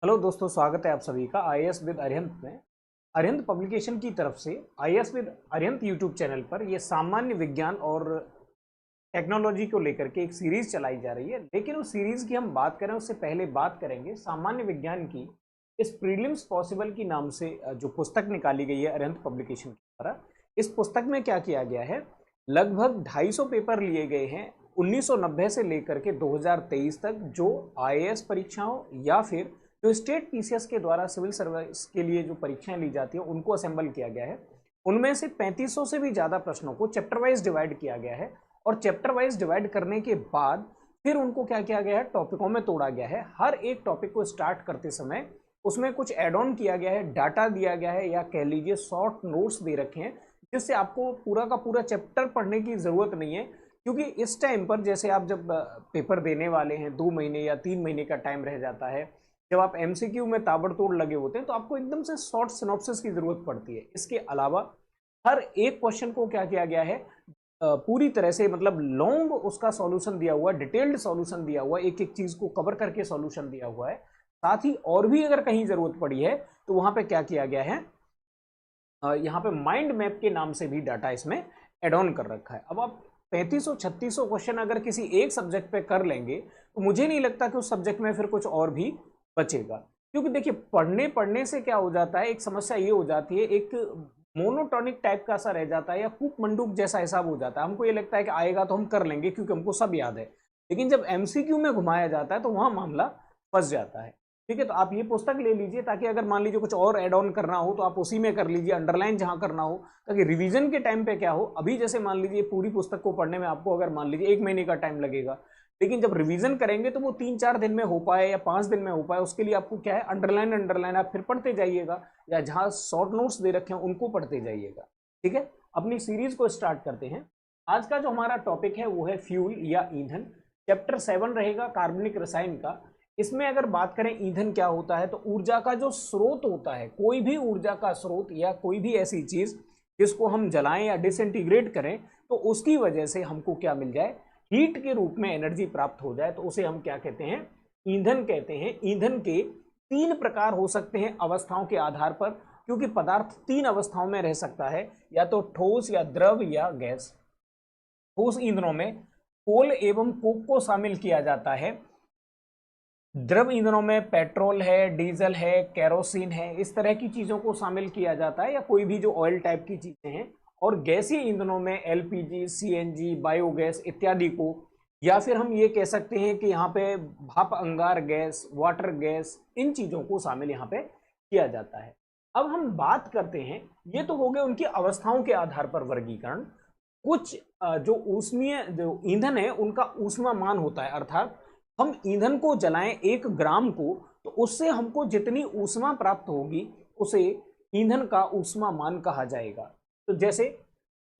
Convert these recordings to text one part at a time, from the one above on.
Hello दोस्तों, स्वागत है आप सभी का आईएएस विद अरिहंत में। अरिहंत पब्लिकेशन की तरफ से IAS with Arihant YouTube channel पर ये सामान्य विज्ञान और टेक्नोलॉजी को लेकर के एक सीरीज चलाई जा रही है। लेकिन उस सीरीज की हम बात करें उससे पहले बात करेंगे सामान्य विज्ञान की इस प्रीलिम्स पॉसिबल की नाम से जो पुस्तक निकाली गई है अरिहंत पब्लिकेशन के द्वारा। इस पुस्तक में क्या किया गया है, लगभग 250 पेपर लिए गए हैं 1990 से लेकर के 2023 तक, जो आईएएस परीक्षाओं या फिर जो स्टेट पीसीएस के द्वारा सिविल सर्विस के लिए जो परीक्षाएं ली जाती है उनको असेंबल किया गया है। उनमें से 3500 से भी ज़्यादा प्रश्नों को चैप्टर वाइज डिवाइड किया गया है और चैप्टर वाइज डिवाइड करने के बाद फिर उनको क्या किया गया है, टॉपिकों में तोड़ा गया है। हर एक टॉपिक को स्टार्ट करते समय उसमें कुछ एड ऑन किया गया है, डाटा दिया गया है या कह लीजिए शॉर्ट नोट्स दे रखे हैं, जिससे आपको पूरा का पूरा चैप्टर पढ़ने की ज़रूरत नहीं है। क्योंकि इस टाइम पर जैसे आप जब पेपर देने वाले हैं 2 महीने या 3 महीने का टाइम रह जाता है, जब आप एमसीक्यू में ताबड़तोड़ लगे होते हैं तो आपको एकदम से शॉर्ट सिनॉप्सिस की जरूरत पड़ती है। इसके अलावा हर एक क्वेश्चन को क्या किया गया है, पूरी तरह से मतलब लॉन्ग उसका सॉल्यूशन दिया हुआ है, डिटेल्ड सॉल्यूशन दिया हुआ है, एक एक चीज को कवर करके सॉल्यूशन दिया हुआ है। साथ ही और भी अगर कहीं जरूरत पड़ी है तो वहां पे क्या किया गया है, यहाँ पे माइंड मैप के नाम से भी डाटा इसमें एड ऑन कर रखा है। अब आप 3500-3600 क्वेश्चन अगर किसी एक सब्जेक्ट पे कर लेंगे तो मुझे नहीं लगता कि उस सब्जेक्ट में फिर कुछ और भी बचेगा। क्योंकि देखिए, पढ़ने पढ़ने से क्या हो जाता है, एक समस्या ये हो जाती है, एक मोनोटॉनिक टाइप का सा रह जाता है या कूप मंडूक जैसा हिसाब हो जाता है। हमको ये लगता है कि आएगा तो हम कर लेंगे क्योंकि हमको सब याद है, लेकिन जब एमसीक्यू में घुमाया जाता है तो वहां मामला फंस जाता है। ठीक है, तो आप ये पुस्तक ले लीजिए ताकि अगर मान लीजिए कुछ और ऐड ऑन करना हो तो आप उसी में कर लीजिए, अंडरलाइन जहां करना हो, ताकि रिवीजन के टाइम पे क्या हो। अभी जैसे मान लीजिए पूरी पुस्तक को पढ़ने में आपको अगर मान लीजिए 1 महीने का टाइम लगेगा, लेकिन जब रिवीजन करेंगे तो वो 3-4 दिन में हो पाए या 5 दिन में हो पाए, उसके लिए आपको क्या है, अंडरलाइन अंडरलाइन आप फिर पढ़ते जाइएगा या जहां शॉर्ट नोट्स दे रखे हैं उनको पढ़ते जाइएगा। ठीक है, अपनी सीरीज को स्टार्ट करते हैं। आज का जो हमारा टॉपिक है वो है फ्यूल या ईंधन। चैप्टर 7 रहेगा कार्बनिक रसायन का। इसमें अगर बात करें ईंधन क्या होता है, तो ऊर्जा का जो स्रोत होता है, कोई भी ऊर्जा का स्रोत या कोई भी ऐसी चीज जिसको हम जलाएं या डिसइंटीग्रेट करें तो उसकी वजह से हमको क्या मिल जाए, हीट के रूप में एनर्जी प्राप्त हो जाए, तो उसे हम क्या कहते हैं, ईंधन कहते हैं। ईंधन के 3 प्रकार हो सकते हैं अवस्थाओं के आधार पर, क्योंकि पदार्थ 3 अवस्थाओं में रह सकता है, या तो ठोस या द्रव या गैस। ठोस ईंधनों में कोल एवं कोक को शामिल किया जाता है। द्रव ईंधनों में पेट्रोल है, डीजल है, केरोसिन है, इस तरह की चीजों को शामिल किया जाता है, या कोई भी जो ऑयल टाइप की चीजें हैं। और गैसीय ईंधनों में एलपीजी, सीएनजी, बायोगैस इत्यादि को, या फिर हम ये कह सकते हैं कि यहाँ पे भाप अंगार गैस, वाटर गैस, इन चीजों को शामिल यहाँ पे किया जाता है। अब हम बात करते हैं, ये तो हो गए उनकी अवस्थाओं के आधार पर वर्गीकरण। कुछ जो ऊष्मीय जो ईंधन है उनका ऊष्मा मान होता है, अर्थात हम ईंधन को जलाएं 1 ग्राम को तो उससे हमको जितनी ऊष्मा प्राप्त होगी उसे ईंधन का ऊष्मा मान कहा जाएगा। तो जैसे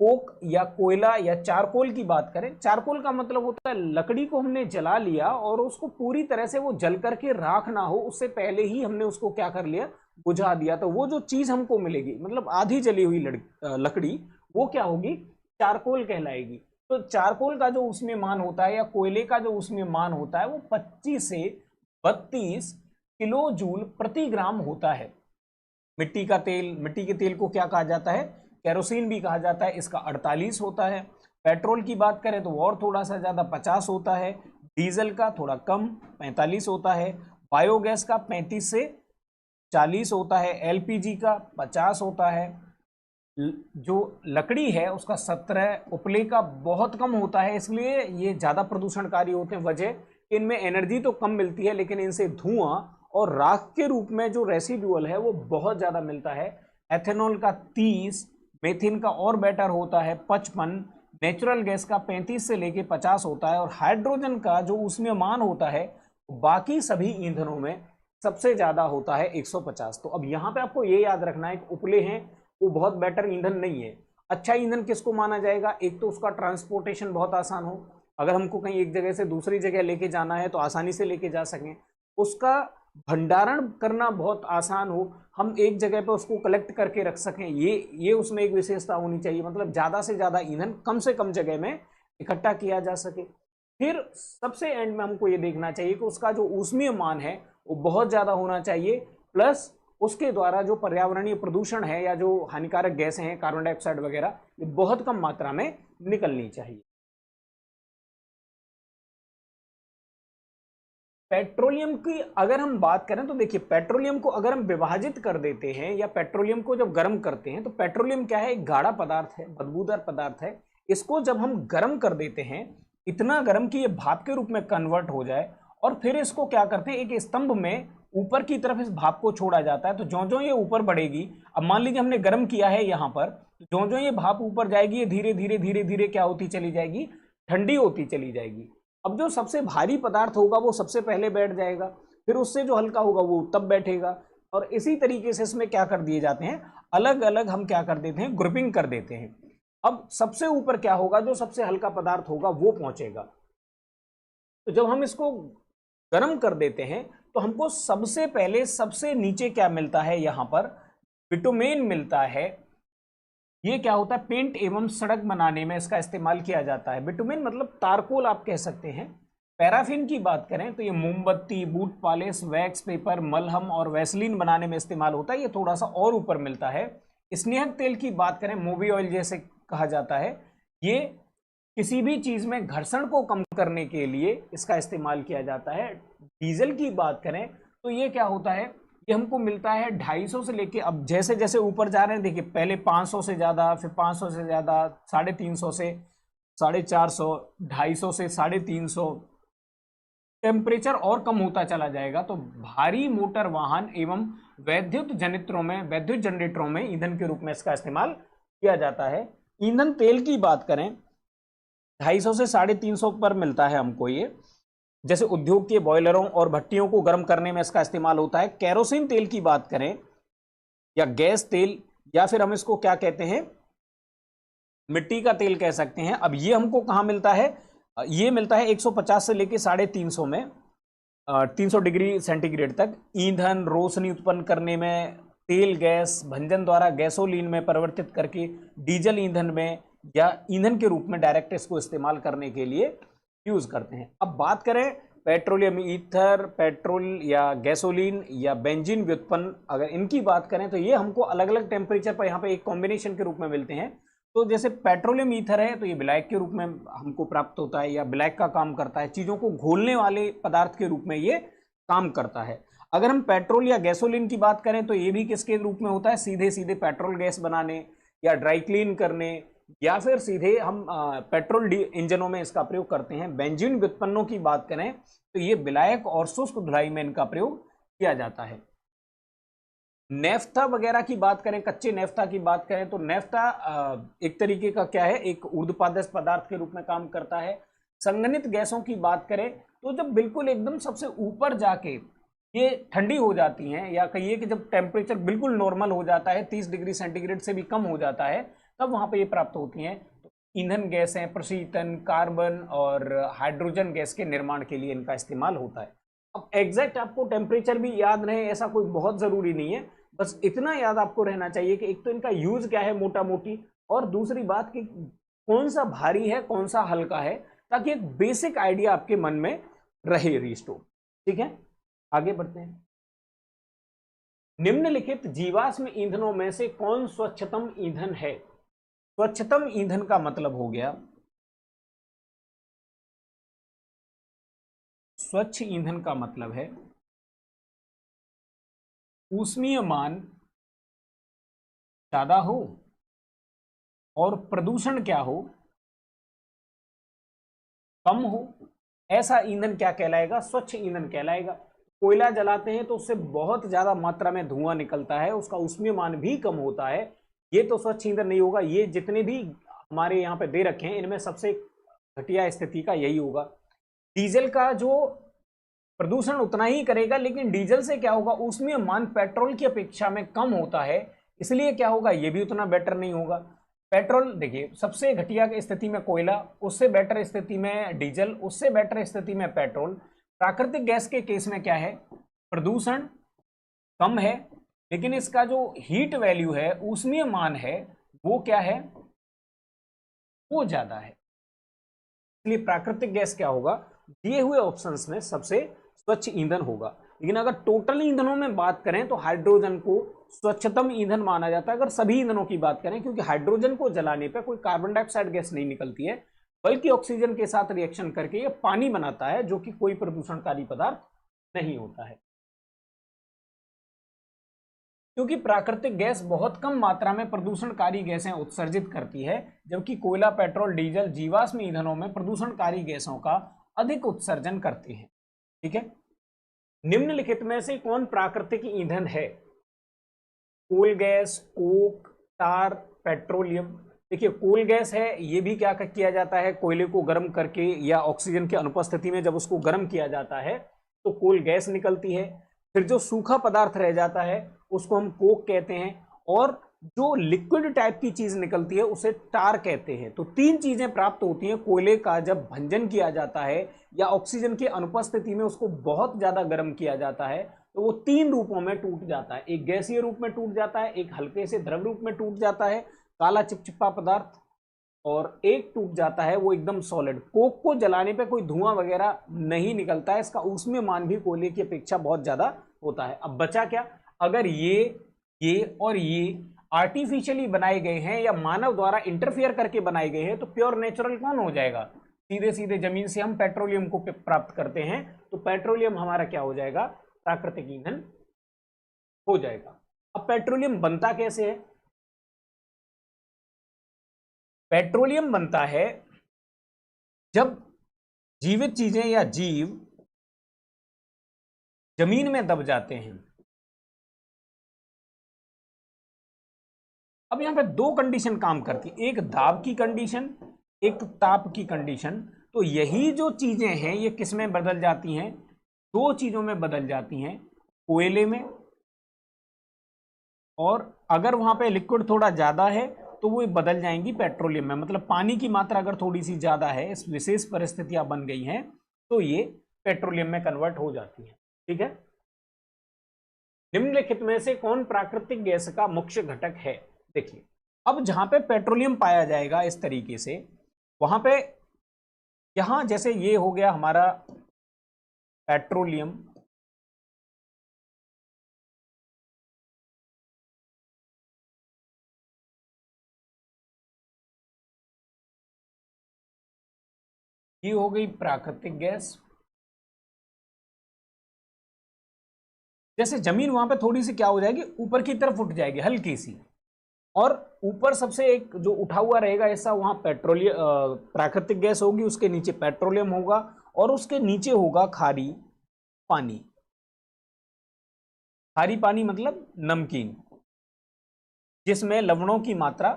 कोक या कोयला या चारकोल की बात करें, चारकोल का मतलब होता है लकड़ी को हमने जला लिया और उसको पूरी तरह से वो जल करके राख ना हो उससे पहले ही हमने उसको क्या कर लिया, बुझा दिया, तो वो जो चीज हमको मिलेगी मतलब आधी जली हुई लकड़ी, वो क्या होगी, चारकोल कहलाएगी। तो चारकोल का जो उसमें मान होता है या कोयले का जो उसमें मान होता है वो 25 से 32 किलो जूल प्रति ग्राम होता है। मिट्टी का तेल, मिट्टी के तेल को क्या कहा जाता है, केरोसिन भी कहा जाता है, इसका 48 होता है। पेट्रोल की बात करें तो और थोड़ा सा ज्यादा 50 होता है। डीजल का थोड़ा कम 45 होता है। बायोगैस का 35 से 40 होता है। एलपीजी का 50 होता है। जो लकड़ी है उसका 17, उपले का बहुत कम होता है, इसलिए ये ज़्यादा प्रदूषणकारी होते हैं। वजह, इनमें एनर्जी तो कम मिलती है लेकिन इनसे धुआं और राख के रूप में जो रेसिडुअल है वो बहुत ज़्यादा मिलता है। एथेनॉल का 30, मेथिन का और बेटर होता है 55, नेचुरल गैस का 35 से लेके 50 होता है, और हाइड्रोजन का जो उसमें मान होता है बाकी सभी ईंधनों में सबसे ज़्यादा होता है 150। तो अब यहाँ पे आपको ये याद रखना है कि उपले हैं वो बहुत बेटर ईंधन नहीं है। अच्छा ईंधन किसको माना जाएगा, एक तो उसका ट्रांसपोर्टेशन बहुत आसान हो, अगर हमको कहीं एक जगह से दूसरी जगह लेके जाना है तो आसानी से लेके जा सकें। उसका भंडारण करना बहुत आसान हो, हम एक जगह पे उसको कलेक्ट करके रख सकें, ये उसमें एक विशेषता होनी चाहिए, मतलब ज़्यादा से ज़्यादा ईंधन कम से कम जगह में इकट्ठा किया जा सके। फिर सबसे एंड में हमको ये देखना चाहिए कि उसका जो ऊष्मीय मान है वो बहुत ज्यादा होना चाहिए, प्लस उसके द्वारा जो पर्यावरणीय प्रदूषण है या जो हानिकारक गैसें हैं कार्बन डाइऑक्साइड वगैरह, ये बहुत कम मात्रा में निकलनी चाहिए। पेट्रोलियम की अगर हम बात करें तो देखिए, पेट्रोलियम को अगर हम विभाजित कर देते हैं या पेट्रोलियम को जब गर्म करते हैं, तो पेट्रोलियम क्या है, एक गाढ़ा पदार्थ है, बदबूदार पदार्थ है। इसको जब हम गर्म कर देते हैं, इतना गर्म कि ये भाप के रूप में कन्वर्ट हो जाए, और फिर इसको क्या करते हैं, एक स्तंभ में ऊपर की तरफ इस भाप को छोड़ा जाता है। तो ज्यो ज्यो ये ऊपर बढ़ेगी, अब मान लीजिए हमने गर्म किया है यहां पर, तो ज्यो ज्यो ये भाप ऊपर जाएगी, ये धीरे धीरे धीरे धीरे क्या होती चली जाएगी, ठंडी होती चली जाएगी। अब जो सबसे भारी पदार्थ होगा वो सबसे पहले बैठ जाएगा, फिर उससे जो हल्का होगा वो तब बैठेगा, और इसी तरीके से इसमें क्या कर दिए जाते हैं, अलग अलग हम क्या कर देते हैं, ग्रुपिंग कर देते हैं। अब सबसे ऊपर क्या होगा, जो सबसे हल्का पदार्थ होगा वो पहुंचेगा। तो जब हम इसको गर्म कर देते हैं, तो हमको सबसे पहले सबसे नीचे क्या मिलता है, यहां पर बिटुमेन मिलता है। ये क्या होता है, पेंट एवं सड़क बनाने में इसका इस्तेमाल किया जाता है। बिटुमेन मतलब तारकोल आप कह सकते हैं। पैराफिन की बात करें तो ये मोमबत्ती, बूट पॉलिश, वैक्स पेपर, मलहम और वैसलीन बनाने में इस्तेमाल होता है। ये थोड़ा सा और ऊपर मिलता है। स्नेहक तेल की बात करें, मोबी ऑयल जैसे कहा जाता है, ये किसी भी चीज में घर्षण को कम करने के लिए इसका इस्तेमाल किया जाता है। डीजल की बात करें तो ये क्या होता है, ये हमको मिलता है 250 से लेके, अब जैसे जैसे ऊपर जा रहे हैं देखिए, पहले 500 से ज्यादा, फिर 500 से ज्यादा, 350 से 450, 250 से 350, टेम्परेचर और कम होता चला जाएगा। तो भारी मोटर वाहन एवं वैद्युत जनरेटरों में ईंधन के रूप में इसका इस्तेमाल किया जाता है। ईंधन तेल की बात करें, 250 से 350 पर मिलता है हमको ये। जैसे उद्योग के बॉयलरों और भट्टियों को गर्म करने में इसका इस्तेमाल होता है। केरोसिन तेल की बात करें या गैस तेल, या फिर हम इसको क्या कहते हैं, मिट्टी का तेल कह सकते हैं। अब ये हमको कहां मिलता है, ये मिलता है 150 से लेके 350 में, 300 डिग्री सेंटीग्रेड तक। ईंधन, रोशनी उत्पन्न करने में, तेल गैस भंजन द्वारा गैसोलीन में परिवर्तित करके डीजल ईंधन में या ईंधन के रूप में डायरेक्ट इसको इस्तेमाल करने के लिए यूज करते हैं। अब बात करें पेट्रोलियम ईथर, पेट्रोल या गैसोलीन या बेंजीन व्युत्पन्न, अगर इनकी बात करें तो ये हमको अलग अलग टेम्परेचर पर यहाँ पे एक कॉम्बिनेशन के रूप में मिलते हैं। तो जैसे पेट्रोलियम ईथर है तो ये ब्लैक के रूप में हमको प्राप्त होता है या ब्लैक का काम करता है, चीजों को घोलने वाले पदार्थ के रूप में ये काम करता है। अगर हम पेट्रोल या गैसोलीन की बात करें तो ये भी किसके रूप में होता है, सीधे सीधे पेट्रोल गैस बनाने या ड्राई क्लीन करने, या फिर सीधे हम पेट्रोल इंजनों में इसका प्रयोग करते हैं। बेंजीन व्युत्पन्नों की बात करें तो ये विलायक और शुष्क धुलाई में इनका प्रयोग किया जाता है। नेफ्था वगैरह की बात करें, कच्चे नेफ्था की बात करें तो नेफ्था एक तरीके का क्या है, एक ऊर्ध्वपादस्थ पदार्थ के रूप में काम करता है। संघनित गैसों की बात करें तो जब बिल्कुल एकदम सबसे ऊपर जाके ये ठंडी हो जाती हैं, या कहिए कि जब टेम्परेचर बिल्कुल नॉर्मल हो जाता है, 30 डिग्री सेंटीग्रेड से भी कम हो जाता है, तब वहां पर ये प्राप्त होती हैं। तो ईंधन गैसें, प्रशीतन, कार्बन और हाइड्रोजन गैस के निर्माण के लिए इनका इस्तेमाल होता है। अब एग्जैक्ट आपको टेम्परेचर भी याद रहे ऐसा कोई बहुत जरूरी नहीं है, बस इतना याद आपको रहना चाहिए कि एक तो इनका यूज क्या है मोटा मोटी, और दूसरी बात कि कौन सा भारी है कौन सा हल्का है, ताकि एक बेसिक आइडिया आपके मन में रहे रिस्टोर। ठीक है, आगे बढ़ते हैं। निम्नलिखित जीवाश्म ईंधनों में से कौन स्वच्छतम ईंधन है? स्वच्छतम ईंधन का मतलब हो गया, स्वच्छ ईंधन का मतलब है ऊष्मीय मान ज्यादा हो और प्रदूषण क्या हो, कम हो। ऐसा ईंधन क्या कहलाएगा? स्वच्छ ईंधन कहलाएगा। कोयला जलाते हैं तो उससे बहुत ज्यादा मात्रा में धुआं निकलता है, उसका ऊष्मीय मान भी कम होता है, ये तो स्वच्छ ईंधन नहीं होगा। ये जितने भी हमारे यहाँ पे दे रखे हैं इनमें सबसे घटिया स्थिति का यही होगा। डीजल का जो प्रदूषण उतना ही करेगा, लेकिन डीजल से क्या होगा, ऊष्मीय मान पेट्रोल की अपेक्षा में कम होता है, इसलिए क्या होगा, ये भी उतना बेटर नहीं होगा। पेट्रोल देखिए सबसे घटिया की स्थिति में कोयला, उससे बेटर स्थिति में डीजल, उससे बेटर स्थिति में पेट्रोल। प्राकृतिक गैस के केस में क्या है, प्रदूषण कम है, लेकिन इसका जो हीट वैल्यू है, ऊष्मीय मान है, वो क्या है, वो ज्यादा है। इसलिए प्राकृतिक गैस क्या होगा, दिए हुए ऑप्शंस में सबसे स्वच्छ ईंधन होगा। लेकिन अगर टोटल ईंधनों में बात करें तो हाइड्रोजन को स्वच्छतम ईंधन माना जाता है अगर सभी ईंधनों की बात करें, क्योंकि हाइड्रोजन को जलाने पर कोई कार्बन डाइऑक्साइड गैस नहीं निकलती है, बल्कि ऑक्सीजन के साथ रिएक्शन करके ये पानी बनाता है, जो कि कोई प्रदूषणकारी पदार्थ नहीं होता है। क्योंकि प्राकृतिक गैस बहुत कम मात्रा में प्रदूषणकारी गैसें उत्सर्जित करती है, जबकि कोयला, पेट्रोल, डीजल, जीवाश्म ईंधनों में प्रदूषणकारी गैसों का अधिक उत्सर्जन करते हैं। ठीक है, निम्नलिखित में से कौन प्राकृतिक ईंधन है? कोल गैस, कोक, टार, पेट्रोलियम। देखिए, कोल गैस है, ये भी क्या किया जाता है, कोयले को गर्म करके या ऑक्सीजन की अनुपस्थिति में जब उसको गर्म किया जाता है तो कोल गैस निकलती है। फिर जो सूखा पदार्थ रह जाता है उसको हम कोक कहते हैं, और जो लिक्विड टाइप की चीज निकलती है उसे टार कहते हैं। तो तीन चीजें प्राप्त होती हैं कोयले का जब भंजन किया जाता है या ऑक्सीजन की अनुपस्थिति में उसको बहुत ज्यादा गर्म किया जाता है, तो वो तीन रूपों में टूट जाता है। एक गैसीय रूप में टूट जाता है, एक हल्के से द्रव रूप में टूट जाता है, काला चिपचिपा पदार्थ, और एक टूट जाता है वो एकदम सॉलिड। कोक को जलाने पे कोई धुआं वगैरह नहीं निकलता है, इसका ऊष्मीय मान भी कोयले की अपेक्षा बहुत ज्यादा होता है। अब बचा क्या? अगर ये और ये आर्टिफिशियली बनाए गए हैं या मानव द्वारा इंटरफियर करके बनाए गए हैं, तो प्योर नेचुरल कौन हो जाएगा? सीधे सीधे जमीन से हम पेट्रोलियम को प्राप्त करते हैं, तो पेट्रोलियम हमारा क्या हो जाएगा? प्राकृतिक ईंधन हो जाएगा। अब पेट्रोलियम बनता कैसे है? पेट्रोलियम बनता है जब जीवित चीजें या जीव जमीन में दब जाते हैं। अब यहां पे दो कंडीशन काम करती है, एक दाब की कंडीशन, एक ताप की कंडीशन। तो यही जो चीजें हैं ये किस में बदल जाती हैं? दो चीजों में बदल जाती हैं, कोयले में, और अगर वहां पे लिक्विड थोड़ा ज्यादा है तो वो बदल जाएंगी पेट्रोलियम में। मतलब पानी की मात्रा अगर थोड़ी सी ज्यादा है, इस विशेष परिस्थितियां बन गई हैं, तो ये पेट्रोलियम में कन्वर्ट हो जाती है। ठीक है, निम्नलिखित में से कौन प्राकृतिक गैस का मुख्य घटक है? देखिए, अब जहां पे पेट्रोलियम पाया जाएगा इस तरीके से, वहां पे यहां जैसे ये हो गया हमारा पेट्रोलियम, ये हो गई प्राकृतिक गैस। जैसे जमीन वहां पे थोड़ी सी क्या हो जाएगी, ऊपर की तरफ उठ जाएगी हल्की सी, और ऊपर सबसे एक जो उठा हुआ रहेगा ऐसा, वहां पेट्रोलियम प्राकृतिक गैस होगी, उसके नीचे पेट्रोलियम होगा, और उसके नीचे होगा खारी पानी। खारी पानी मतलब नमकीन, जिसमें लवणों की मात्रा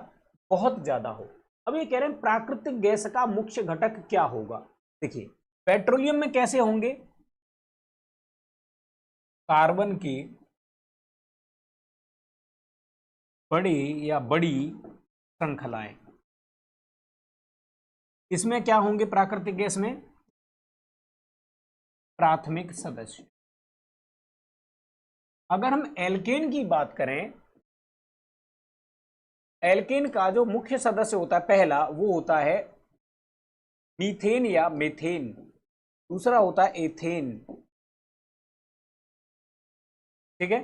बहुत ज्यादा हो। अब ये कह रहे हैं प्राकृतिक गैस का मुख्य घटक क्या होगा? देखिए, पेट्रोलियम में कैसे होंगे? कार्बन की बड़ी श्रृंखलाएं, इसमें क्या होंगे? प्राकृतिक गैस में प्राथमिक सदस्य। अगर हम एल्केन की बात करें, एल्केन का जो मुख्य सदस्य होता है पहला, वो होता है मीथेन या मेथेन, दूसरा होता है एथेन। ठीक है,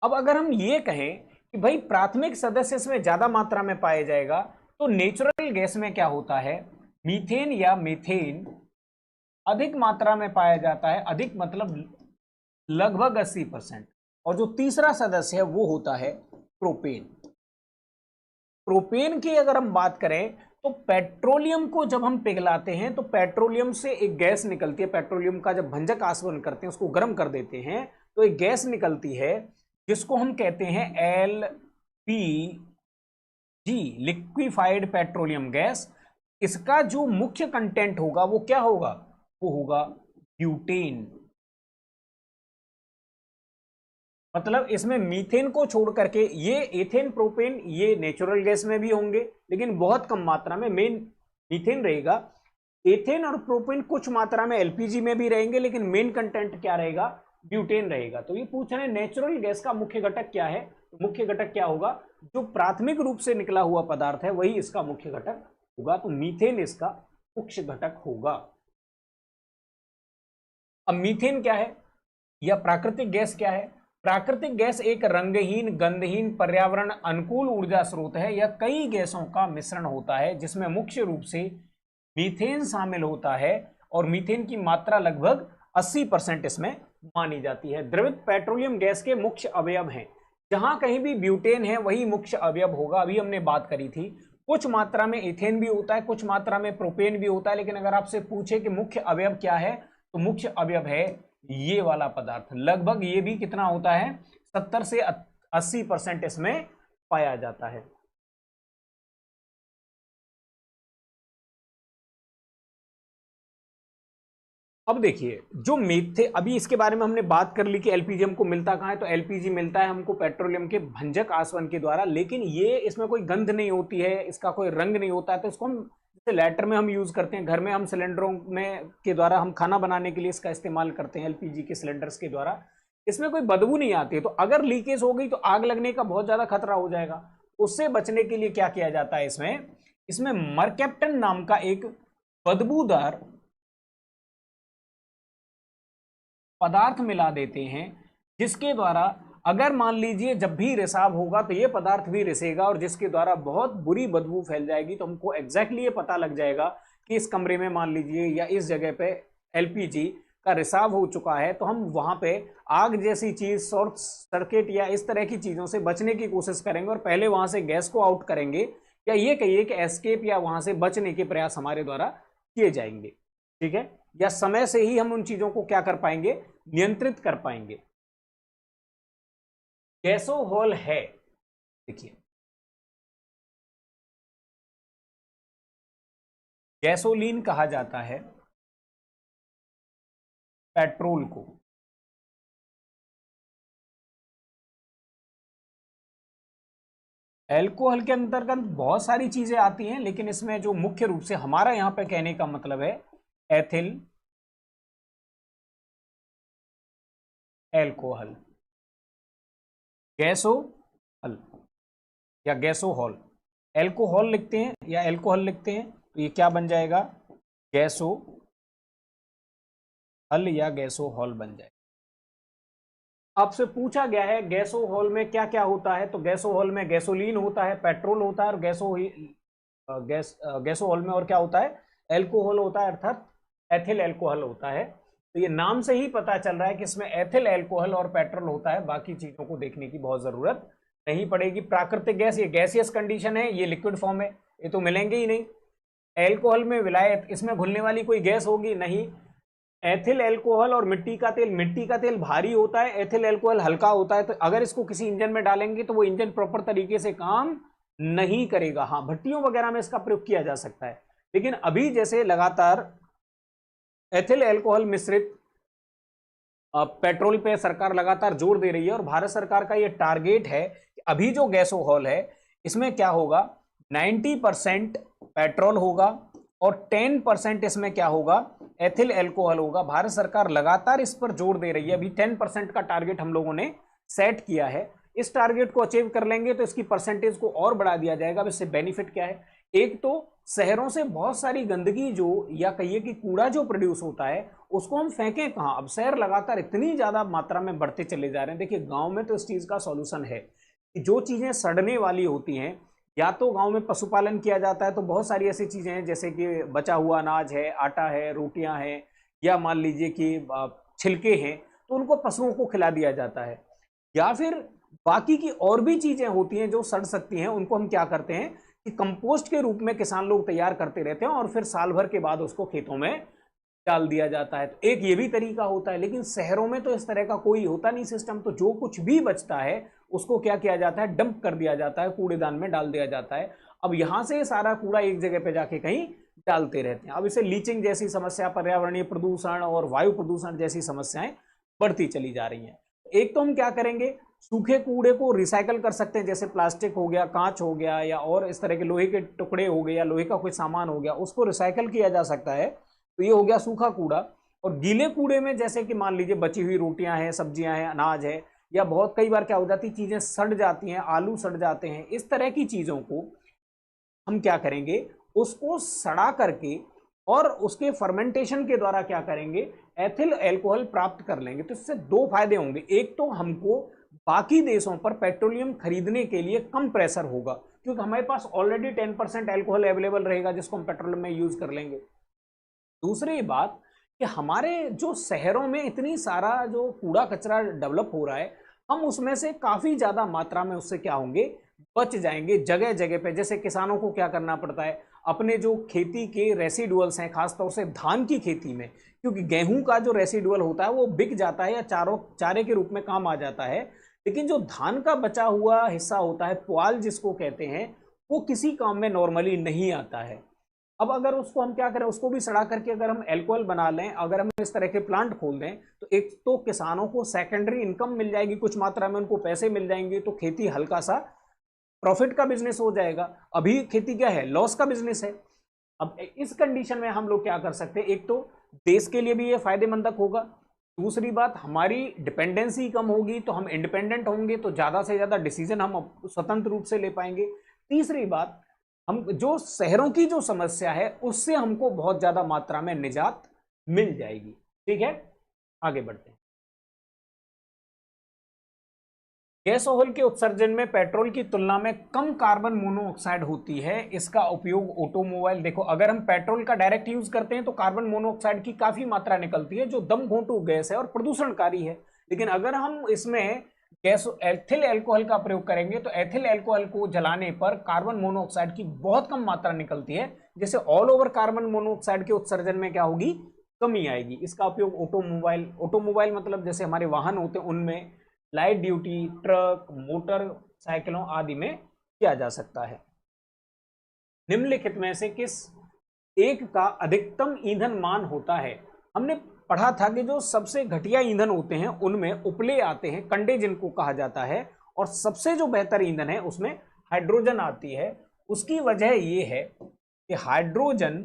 अब अगर हम ये कहें कि भाई प्राथमिक सदस्य इसमें ज्यादा मात्रा में पाया जाएगा, तो नेचुरल गैस में क्या होता है? मीथेन या मीथेन अधिक मात्रा में पाया जाता है, अधिक मतलब लगभग 80%। और जो तीसरा सदस्य है वो होता है प्रोपेन। प्रोपेन की अगर हम बात करें तो पेट्रोलियम को जब हम पिघलाते हैं तो पेट्रोलियम से एक गैस निकलती है, पेट्रोलियम का जब भंजक आसवन करते हैं, उसको गर्म कर देते हैं, तो एक गैस निकलती है जिसको हम कहते हैं LPG, लिक्विफाइड पेट्रोलियम गैस। इसका जो मुख्य कंटेंट होगा वो क्या होगा? वो होगा ब्यूटेन। मतलब इसमें मीथेन को छोड़ करके ये एथेन, प्रोपेन, ये नेचुरल गैस में भी होंगे लेकिन बहुत कम मात्रा में मेन मीथेन रहेगा। एथेन और प्रोपेन कुछ मात्रा में एलपीजी में भी रहेंगे, लेकिन मेन कंटेंट क्या रहेगा? ब्यूटेन रहेगा। तो ये पूछ रहे हैं नेचुरल गैस का मुख्य घटक क्या है? तो मुख्य घटक क्या होगा? जो प्राथमिक रूप से निकला हुआ पदार्थ है वही इसका मुख्य घटक होगा, तो मीथेन इसका मुख्य घटक होगा। अब मीथेन क्या है? या प्राकृतिक गैस क्या है? प्राकृतिक गैस एक रंगहीन, गंधहीन, पर्यावरण अनुकूल ऊर्जा स्रोत है। यह कई गैसों का मिश्रण होता है जिसमें मुख्य रूप से मीथेन शामिल होता है और मीथेन की मात्रा लगभग 80% इसमें मानी जाती है। द्रवित पेट्रोलियम गैस के मुख्य अवयव हैं। जहां कहीं भी ब्यूटेन है वही मुख्य अवयव होगा। अभी हमने बात करी थी, कुछ मात्रा में इथेन भी होता है, कुछ मात्रा में प्रोपेन भी होता है, लेकिन अगर आपसे पूछे कि मुख्य अवयव क्या है तो मुख्य अवयव है ये वाला पदार्थ। लगभग ये भी कितना होता है, 70 से 80% इसमें पाया जाता है। अब देखिए जो मीथे, अभी इसके बारे में हमने बात कर ली कि एलपीजी हमको मिलता कहाँ है, तो एलपीजी मिलता है हमको पेट्रोलियम के भंजक आसवन के द्वारा, लेकिन ये इसमें कोई गंध नहीं होती है, इसका कोई रंग नहीं होता है। तो इसको हम जैसे लैटर में हम यूज करते हैं, घर में हम सिलेंडरों में के द्वारा हम खाना बनाने के लिए इसका इस्तेमाल करते हैं एलपीजी के सिलेंडर्स के द्वारा, इसमें कोई बदबू नहीं आती है। तो अगर लीकेज हो गई तो आग लगने का बहुत ज्यादा खतरा हो जाएगा। उससे बचने के लिए क्या किया जाता है, इसमें इसमें मरकैप्टन नाम का एक बदबूदार पदार्थ मिला देते हैं, जिसके द्वारा अगर मान लीजिए जब भी रिसाव होगा तो ये पदार्थ भी रिसेगा और जिसके द्वारा बहुत बुरी बदबू फैल जाएगी। तो हमको एग्जैक्टली ये पता लग जाएगा कि इस कमरे में मान लीजिए या इस जगह पे एलपीजी का रिसाव हो चुका है, तो हम वहां पे आग जैसी चीज, शॉर्ट सर्किट या इस तरह की चीजों से बचने की कोशिश करेंगे और पहले वहां से गैस को आउट करेंगे, या ये कहिए कि एस्केप या वहां से बचने के प्रयास हमारे द्वारा किए जाएंगे। ठीक है, या समय से ही हम उन चीजों को क्या कर पाएंगे, नियंत्रित कर पाएंगे। गैसोहॉल है, देखिए गैसोलीन कहा जाता है पेट्रोल को। एल्कोहल के अंतर्गत बहुत सारी चीजें आती हैं, लेकिन इसमें जो मुख्य रूप से हमारा यहां पे कहने का मतलब है एथिल एल्कोहल, गैसोहल या गैसोहॉल। एल्कोहल लिखते हैं या एल्कोहल लिखते हैं तो ये क्या बन जाएगा, गैसोहल या गैसोहॉल बन जाएगा। आपसे पूछा गया है गैसोहॉल में क्या क्या होता है, तो गैसोहॉल में गैसोलीन होता है, पेट्रोल होता है, और गैसोहॉल में और क्या होता है, एल्कोहल होता है, अर्थात एथिल एल्कोहल होता है। तो ये नाम से ही पता चल रहा है कि इसमें एथिल एल्कोहल और पेट्रोल होता है, बाकी चीजों को देखने की बहुत जरूरत नहीं पड़ेगी। प्राकृतिक गैस ये गैसियस कंडीशन है, ये लिक्विड फॉर्म है, ये तो मिलेंगे ही नहीं। एल्कोहल में विलायत, इसमें घुलने वाली कोई गैस होगी नहीं। एथिल एल्कोहल और मिट्टी का तेल भारी होता है, एथिल एल्कोहल हल्का होता है। तो अगर इसको किसी इंजन में डालेंगे तो वो इंजन प्रॉपर तरीके से काम नहीं करेगा। हाँ, भट्टियों वगैरह में इसका प्रयोग किया जा सकता है, लेकिन अभी जैसे लगातार एथिल एल्कोहल मिश्रित पेट्रोल पे सरकार लगातार जोर दे रही है, और भारत सरकार का ये टारगेट है कि अभी जो गैसोहॉल है इसमें क्या होगा, 90% पेट्रोल होगा और 10% इसमें क्या होगा, एथिल एल्कोहल होगा। भारत सरकार लगातार इस पर जोर दे रही है। अभी 10% का टारगेट हम लोगों ने सेट किया है। इस टारगेट को अचीव कर लेंगे तो इसकी परसेंटेज को और बढ़ा दिया जाएगा। अब इससे बेनिफिट क्या है, एक तो शहरों से बहुत सारी गंदगी जो, या कहिए कि कूड़ा जो प्रोड्यूस होता है, उसको हम फेंकें कहाँ। अब शहर लगातार इतनी ज्यादा मात्रा में बढ़ते चले जा रहे हैं। देखिए गांव में तो इस चीज का सॉल्यूशन है कि जो चीजें सड़ने वाली होती हैं, या तो गांव में पशुपालन किया जाता है, तो बहुत सारी ऐसी चीजें हैं जैसे कि बचा हुआ अनाज है, आटा है, रोटियां हैं, या मान लीजिए कि छिलके हैं, तो उनको पशुओं को खिला दिया जाता है। या फिर बाकी की और भी चीजें होती हैं जो सड़ सकती हैं, उनको हम क्या करते हैं कि कंपोस्ट के रूप में किसान लोग तैयार करते रहते हैं और फिर साल भर के बाद उसको खेतों में डाल दिया जाता है। तो एक ये भी तरीका होता है, लेकिन शहरों में तो इस तरह का कोई होता नहीं सिस्टम। तो जो कुछ भी बचता है उसको क्या किया जाता है, डंप कर दिया जाता है, कूड़ेदान में डाल दिया जाता है। अब यहां से सारा कूड़ा एक जगह पे जाके कहीं डालते रहते हैं। अब इसे लीचिंग जैसी समस्या, पर्यावरणीय प्रदूषण और वायु प्रदूषण जैसी समस्याएं बढ़ती चली जा रही हैं। एक तो हम क्या करेंगे, सूखे कूड़े को रिसाइकल कर सकते हैं, जैसे प्लास्टिक हो गया, कांच हो गया, या और इस तरह के लोहे के टुकड़े हो गए, या लोहे का कोई सामान हो गया, उसको रिसाइकल किया जा सकता है। तो ये हो गया सूखा कूड़ा। और गीले कूड़े में जैसे कि मान लीजिए बची हुई रोटियां हैं, सब्जियां हैं, अनाज है, या बहुत कई बार क्या हो जाती चीजें सड़ जाती हैं, आलू सड़ जाते हैं, इस तरह की चीजों को हम क्या करेंगे, उसको सड़ा करके और उसके फर्मेंटेशन के द्वारा क्या करेंगे एथिल अल्कोहल प्राप्त कर लेंगे तो इससे दो फायदे होंगे। एक तो हमको बाकी देशों पर पेट्रोलियम खरीदने के लिए कम प्रेशर होगा, क्योंकि हमारे पास ऑलरेडी 10% अल्कोहल अवेलेबल रहेगा जिसको हम पेट्रोलियम में यूज कर लेंगे। दूसरी बात कि हमारे जो शहरों में इतनी सारा जो कूड़ा कचरा डेवलप हो रहा है, हम उसमें से काफी ज्यादा मात्रा में उससे क्या होंगे, बच जाएंगे। जगह जगह पे जैसे किसानों को क्या करना पड़ता है, अपने जो खेती के रेसिडुअल्स हैं, खासतौर से धान की खेती में, क्योंकि गेहूं का जो रेसिडुअल होता है वो बिक जाता है या चारे के रूप में काम आ जाता है, लेकिन जो धान का बचा हुआ हिस्सा होता है, पुआल जिसको कहते हैं, वो किसी काम में नॉर्मली नहीं आता है। अब अगर उसको हम क्या करें, उसको भी सड़ा करके अगर हम अल्कोहल बना लें, अगर हम इस तरह के प्लांट खोल दें, तो एक तो किसानों को सेकेंडरी इनकम मिल जाएगी, कुछ मात्रा में उनको पैसे मिल जाएंगे, तो खेती हल्का सा प्रॉफिट का बिजनेस हो जाएगा। अभी खेती क्या है, लॉस का बिजनेस है। अब इस कंडीशन में हम लोग क्या कर सकते हैं, एक तो देश के लिए भी ये फायदेमंद होगा, दूसरी बात हमारी डिपेंडेंसी कम होगी, तो हम इंडिपेंडेंट होंगे, तो ज्यादा से ज्यादा डिसीजन हम स्वतंत्र रूप से ले पाएंगे। तीसरी बात, हम जो शहरों की जो समस्या है उससे हमको बहुत ज्यादा मात्रा में निजात मिल जाएगी। ठीक है, आगे बढ़ते हैं। गैस ऑयल के उत्सर्जन में पेट्रोल की तुलना में कम कार्बन मोनोऑक्साइड होती है। इसका उपयोग ऑटोमोबाइल, देखो अगर हम पेट्रोल का डायरेक्ट यूज करते हैं तो कार्बन मोनोऑक्साइड की काफी मात्रा निकलती है जो दम घोंटू गैस है और प्रदूषणकारी है। लेकिन अगर हम इसमें गैस एथिल अल्कोहल का प्रयोग करेंगे तो एथिल अल्कोहल को जलाने पर कार्बन मोनोऑक्साइड की बहुत कम मात्रा निकलती है, जैसे ऑल ओवर कार्बन मोनोऑक्साइड के उत्सर्जन में क्या होगी, कमी आएगी। इसका उपयोग ऑटोमोबाइल मतलब जैसे हमारे वाहन होते हैं उनमें, लाइट ड्यूटी ट्रक, मोटर साइकिलों आदि में किया जा सकता है। निम्नलिखित में से किस एक का अधिकतम ईंधन मान होता है। हमने पढ़ा था कि जो सबसे घटिया ईंधन होते हैं उनमें उपले आते हैं, कंडे जिनको कहा जाता है, और सबसे जो बेहतर ईंधन है उसमें हाइड्रोजन आती है। उसकी वजह यह है कि हाइड्रोजन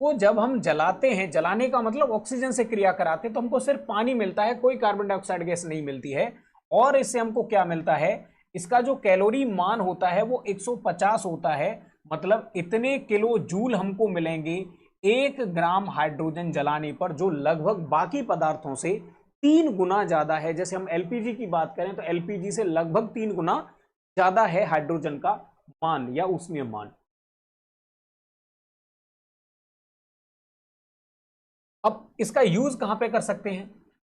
को जब हम जलाते हैं, जलाने का मतलब ऑक्सीजन से क्रिया कराते हैं, तो हमको सिर्फ पानी मिलता है, कोई कार्बन डाइऑक्साइड गैस नहीं मिलती है। और इससे हमको क्या मिलता है, इसका जो कैलोरी मान होता है वो 150 होता है, मतलब इतने किलो जूल हमको मिलेंगे 1 ग्राम हाइड्रोजन जलाने पर, जो लगभग बाकी पदार्थों से 3 गुना ज्यादा है। जैसे हम एलपीजी की बात करें तो एलपीजी से लगभग 3 गुना ज्यादा है हाइड्रोजन का मान या ऊष्मीय मान। अब इसका यूज कहां पे कर सकते हैं,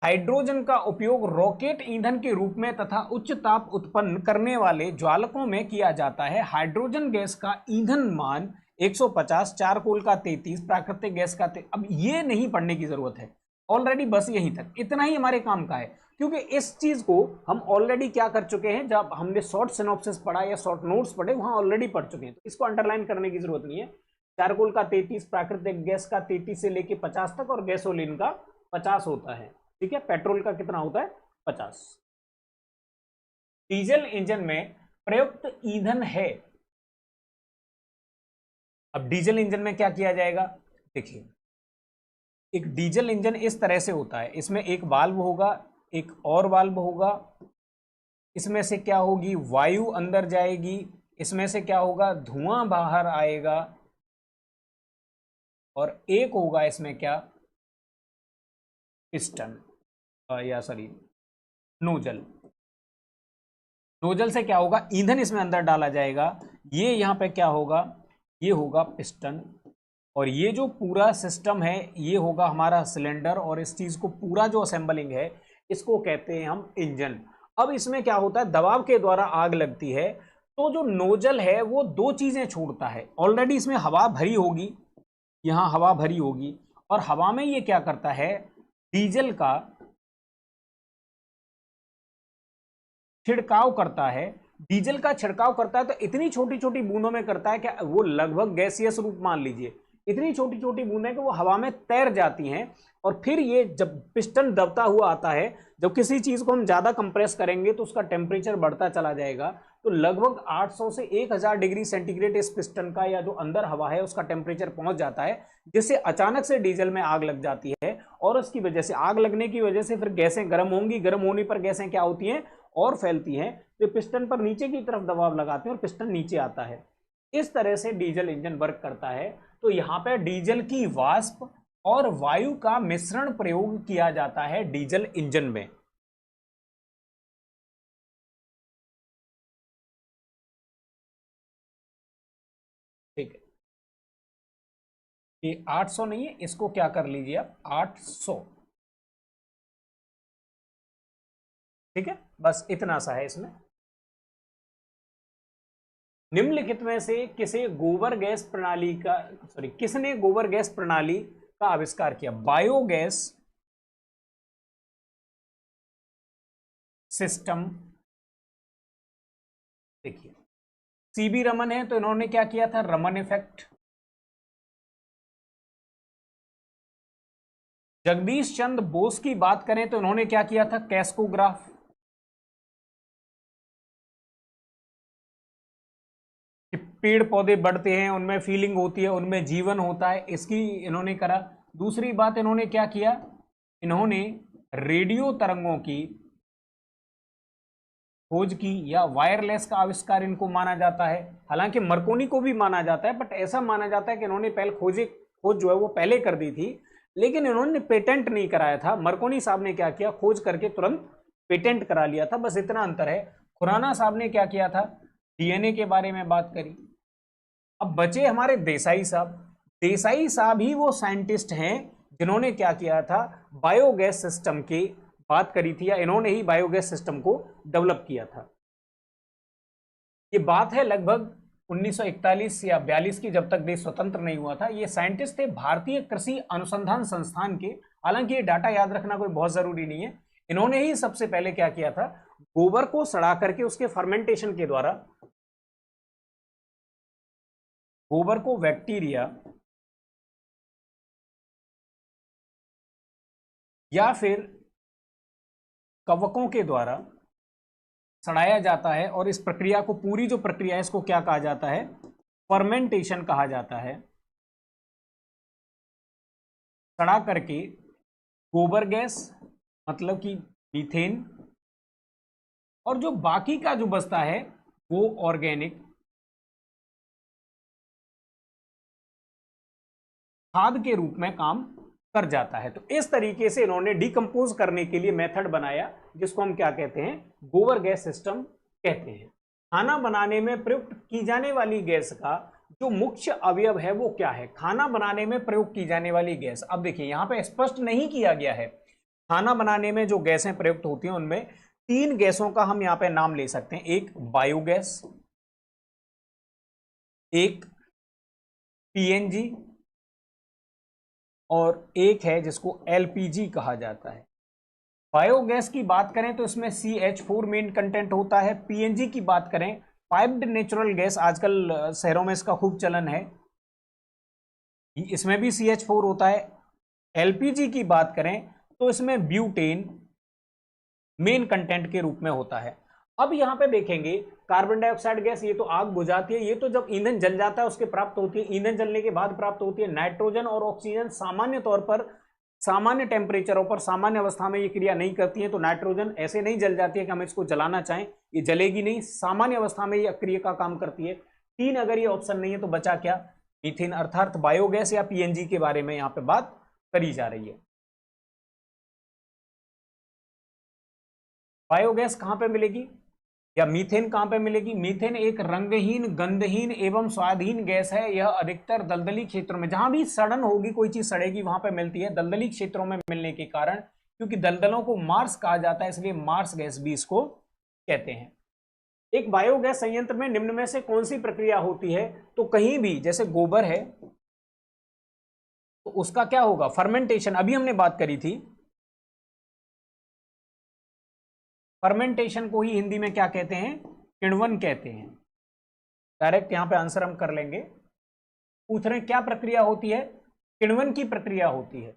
हाइड्रोजन का उपयोग रॉकेट ईंधन के रूप में तथा उच्च ताप उत्पन्न करने वाले ज्वालकों में किया जाता है। हाइड्रोजन गैस का ईंधन मान 150, चारकोल का 33, प्राकृतिक गैस का अब ये नहीं पढ़ने की जरूरत है ऑलरेडी, बस यहीं तक, इतना ही हमारे काम का है, क्योंकि इस चीज को हम ऑलरेडी क्या कर चुके हैं, जब हमने शॉर्ट सिनॉप्सिस पढ़ा या शॉर्ट नोट्स पढ़े वहां ऑलरेडी पढ़ चुके हैं, तो इसको अंडरलाइन करने की जरूरत नहीं है। चारकोल का 33, प्राकृतिक गैस का 33 से लेके 50 तक, और गैसोलीन का 50 होता है। ठीक है, पेट्रोल का कितना होता है, 50। डीजल इंजन में प्रयुक्त ईंधन है। अब डीजल इंजन में क्या किया जाएगा, देखिए एक डीजल इंजन इस तरह से होता है, इसमें एक वाल्व होगा, एक और वाल्व होगा, इसमें से क्या होगी, वायु अंदर जाएगी, इसमें से क्या होगा, धुआं बाहर आएगा, और एक होगा इसमें क्या, पिस्टन या सॉरी नोजल। नोजल से क्या होगा, ईंधन इसमें अंदर डाला जाएगा, ये यहां पे क्या होगा, ये होगा पिस्टन, और ये जो पूरा सिस्टम है ये होगा हमारा सिलेंडर, और इस चीज को पूरा जो असेंबलिंग है इसको कहते हैं हम इंजन। अब इसमें क्या होता है, दबाव के द्वारा आग लगती है, तो जो नोजल है वो दो चीजें छोड़ता है। ऑलरेडी इसमें हवा भरी होगी, यहां हवा भरी होगी, और हवा में ये क्या करता है, डीजल का छिड़काव करता है। डीजल का छिड़काव करता है तो इतनी छोटी छोटी बूंदों में करता है कि वो लगभग गैसियस रूप मान लीजिए, इतनी छोटी छोटी बूंदें कि वो हवा में तैर जाती हैं, और फिर ये जब पिस्टन दबता हुआ आता है, जब किसी चीज को हम ज्यादा कंप्रेस करेंगे तो उसका टेम्परेचर बढ़ता चला जाएगा, तो लगभग 800 से 1000 डिग्री सेंटीग्रेड इस पिस्टन का या जो अंदर हवा है उसका टेम्परेचर पहुंच जाता है, जिससे अचानक से डीजल में आग लग जाती है। और उसकी वजह से, आग लगने की वजह से फिर गैसें गर्म होंगी, गर्म होने पर गैसें क्या होती हैं, और फैलती हैं, तो पिस्टन पर नीचे की तरफ दबाव लगाते हैं और पिस्टन नीचे आता है। इस तरह से डीजल इंजन वर्क करता है। तो यहाँ पे डीजल की वाष्प और वायु का मिश्रण प्रयोग किया जाता है डीजल इंजन में। ठीक है, ये 800 नहीं है, इसको क्या कर लीजिए आप 800। ठीक है, बस इतना सा है इसमें। निम्नलिखित में से किसने गोबर गैस प्रणाली का आविष्कार किया? Biogas system. देखिए, सीबी रमन है तो इन्होंने क्या किया था? रमन इफेक्ट। जगदीश चंद्र बोस की बात करें तो इन्होंने क्या किया था? कैस्कोग्राफ। कि पेड़ पौधे बढ़ते हैं, उनमें फीलिंग होती है, उनमें जीवन होता है, इसकी इन्होंने करा। दूसरी बात इन्होंने क्या किया? इन्होंने रेडियो तरंगों की खोज की, या वायरलेस का आविष्कार इनको माना जाता है। हालांकि मरकोनी को भी माना जाता है, बट ऐसा माना जाता है कि इन्होंने पहले खोज जो है वो पहले कर दी थी, लेकिन इन्होंने पेटेंट नहीं कराया था। मरकोनी साहब ने क्या किया? खोज करके तुरंत पेटेंट करा लिया था, बस इतना अंतर है। खुराना साहब ने क्या किया था? डीएनए के बारे में बात करी। अब बचे हमारे देसाई साहब। देसाई साहब ही वो साइंटिस्ट हैं जिन्होंने क्या किया था? बायोगैस सिस्टम की बात करी थी, या इन्होंने ही बायोगैस सिस्टम को डेवलप किया था। ये बात है लगभग 1941 या 42 की, जब तक देश स्वतंत्र नहीं हुआ था। ये साइंटिस्ट थे भारतीय कृषि अनुसंधान संस्थान के। हालांकि ये डाटा याद रखना कोई बहुत जरूरी नहीं है। इन्होंने ही सबसे पहले क्या किया था? गोबर को सड़ा करके उसके फर्मेंटेशन के द्वारा गोबर को बैक्टीरिया या फिर कवकों के द्वारा सड़ाया जाता है, और इस प्रक्रिया को, पूरी जो प्रक्रिया है, इसको क्या कहा जाता है? फर्मेंटेशन कहा जाता है। सड़ा करके गोबर गैस मतलब कि मीथेन, और जो बाकी का जो बचता है वो ऑर्गेनिक खाद के रूप में काम कर जाता है। तो इस तरीके से इन्होंने डिकम्पोज करने के लिए मेथड बनाया, जिसको हम क्या कहते हैं? गोबर गैस सिस्टम कहते हैं। खाना बनाने में प्रयुक्त की जाने वाली गैस का जो मुख्य अवयव है वो क्या है? खाना बनाने में प्रयोग की जाने वाली गैस, अब देखिए यहां पे स्पष्ट नहीं किया गया है। खाना बनाने में जो गैसें प्रयुक्त होती हैं उनमें 3 गैसों का हम यहां पे नाम ले सकते हैं। एक बायोगैस, एक पीएनजी, और एक है जिसको एलपीजी कहा जाता है। बायोगैस की बात करें तो इसमें CH4 मेन कंटेंट होता है। पीएनजी की बात करें, पाइप्ड नेचुरल गैस, आजकल शहरों में इसका खूब चलन है, इसमें भी CH4 होता है। एलपीजी की बात करें तो इसमें ब्यूटेन मेन कंटेंट के रूप में होता है। अब यहां पे देखेंगे कार्बन डाइऑक्साइड गैस, ये तो आग बुझाती है, ये तो जब ईंधन जल जाता है उसके प्राप्त होती है। ईंधन जलने के बाद प्राप्त होती है। नाइट्रोजन और ऑक्सीजन सामान्य तौर पर सामान्य टेम्परेचरों पर सामान्य अवस्था में ये क्रिया नहीं करती है, तो नाइट्रोजन ऐसे नहीं जल जाती है कि हम इसको जलाना चाहें, ये जलेगी नहीं। सामान्य अवस्था में ये अक्रिय का काम करती है। 3 अगर ये ऑप्शन नहीं है तो बचा क्या? मीथेन, अर्थात बायोगैस या पीएनजी के बारे में यहां पर बात करी जा रही है। बायोगैस कहां पे मिलेगी, या मीथेन कहां पे मिलेगी? मीथेन एक रंगहीन, गंधहीन एवं स्वादहीन गैस है। यह अधिकतर दलदली क्षेत्रों में, जहां भी सड़न होगी, कोई चीज सड़ेगी, वहां पे मिलती है। दलदली क्षेत्रों में मिलने के कारण, क्योंकि दलदलों को मार्स कहा जाता है, इसलिए मार्स गैस भी इसको कहते हैं। एक बायोगैस संयंत्र में निम्न में से कौन सी प्रक्रिया होती है? तो कहीं भी, जैसे गोबर है तो उसका क्या होगा? फर्मेंटेशन, अभी हमने बात करी थी। फर्मेंटेशन को ही हिंदी में क्या कहते हैं? किण्वन कहते हैं। डायरेक्ट यहां पे आंसर हम कर लेंगे। पूछ रहे हैं क्या प्रक्रिया होती है? किण्वन की प्रक्रिया होती है।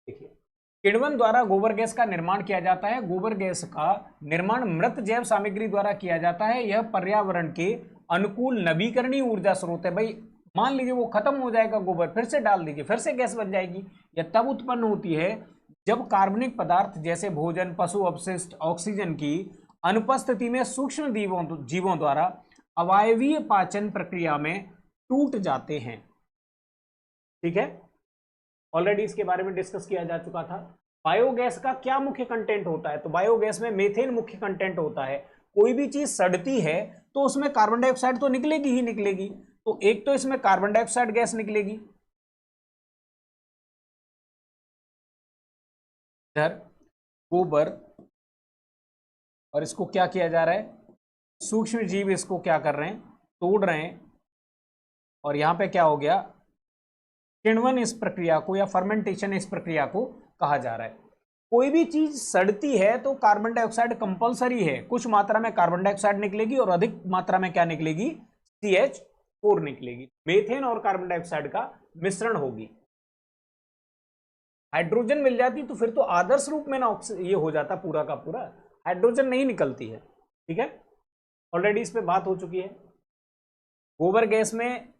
देखिए, किण्वन द्वारा गोबर गैस का निर्माण किया जाता है। गोबर गैस का निर्माण मृत जैव सामग्री द्वारा किया जाता है। यह पर्यावरण के अनुकूल नवीकरणीय ऊर्जा स्रोत है। भाई मान लीजिए वो खत्म हो जाएगा गोबर, फिर से डाल दीजिए, फिर से गैस बन जाएगी। यह तब उत्पन्न होती है जब कार्बनिक पदार्थ जैसे भोजन, पशु अपशिष्ट, ऑक्सीजन की अनुपस्थिति में सूक्ष्म जीवों द्वारा अवायवीय पाचन प्रक्रिया में टूट जाते हैं। ठीक है, ऑलरेडी इसके बारे में डिस्कस किया जा चुका था। बायोगैस का क्या मुख्य कंटेंट होता है? तो बायोगैस में मीथेन मुख्य कंटेंट होता है। कोई भी चीज सड़ती है तो उसमें कार्बन डाइऑक्साइड तो निकलेगी ही निकलेगी। तो एक तो इसमें कार्बन डाइऑक्साइड गैस निकलेगी, इधर गोबर, और इसको क्या किया जा रहा है, सूक्ष्म जीव इसको क्या कर रहे हैं, तोड़ रहे हैं, और यहां पे क्या हो गया, किण्वन इस प्रक्रिया को या फर्मेंटेशन इस प्रक्रिया को कहा जा रहा है। कोई भी चीज सड़ती है तो कार्बन डाइऑक्साइड कंपलसरी है, कुछ मात्रा में कार्बन डाइऑक्साइड निकलेगी और अधिक मात्रा में क्या निकलेगी, CH4 निकलेगी। मीथेन और कार्बन डाइऑक्साइड का मिश्रण होगी। हाइड्रोजन मिल जाती तो फिर तो आदर्श रूप में ना ये हो जाता पूरा का पूरा, हाइड्रोजन नहीं निकलती है। ठीक है, ऑलरेडी इस पे बात हो चुकी है। गोबर गैस में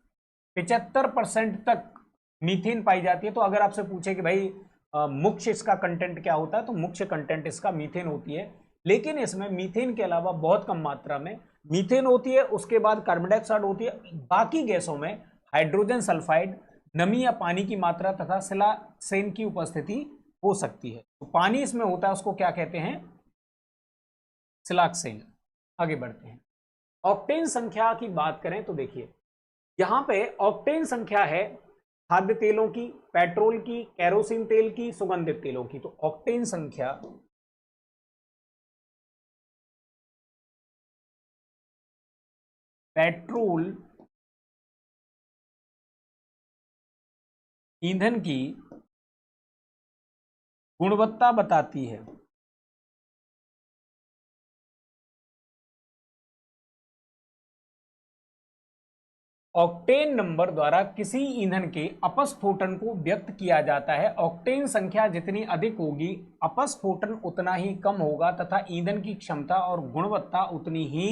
75% तक मीथेन पाई जाती है। तो अगर आपसे पूछे कि भाई मुख्य इसका कंटेंट क्या होता है, तो मुख्य कंटेंट इसका मीथेन होती है। लेकिन इसमें मीथेन के अलावा बहुत कम मात्रा में मीथेन होती है, उसके बाद कार्बन डाइऑक्साइड होती है। बाकी गैसों में हाइड्रोजन सल्फाइड, नमी या पानी की मात्रा तथा सिलाक्सेन की उपस्थिति हो सकती है। तो पानी इसमें होता है, उसको क्या कहते हैं, सिलाक्सेन। आगे बढ़ते हैं। ऑक्टेन संख्या की बात करें तो देखिए यहां पे ऑक्टेन संख्या है खाद्य तेलों की, पेट्रोल की, केरोसिन तेल की, सुगंधित तेलों की। तो ऑक्टेन संख्या पेट्रोल ईंधन की गुणवत्ता बताती है। ऑक्टेन नंबर द्वारा किसी ईंधन के अपस्फोटन को व्यक्त किया जाता है। ऑक्टेन संख्या जितनी अधिक होगी, अपस्फोटन उतना ही कम होगा तथा ईंधन की क्षमता और गुणवत्ता उतनी ही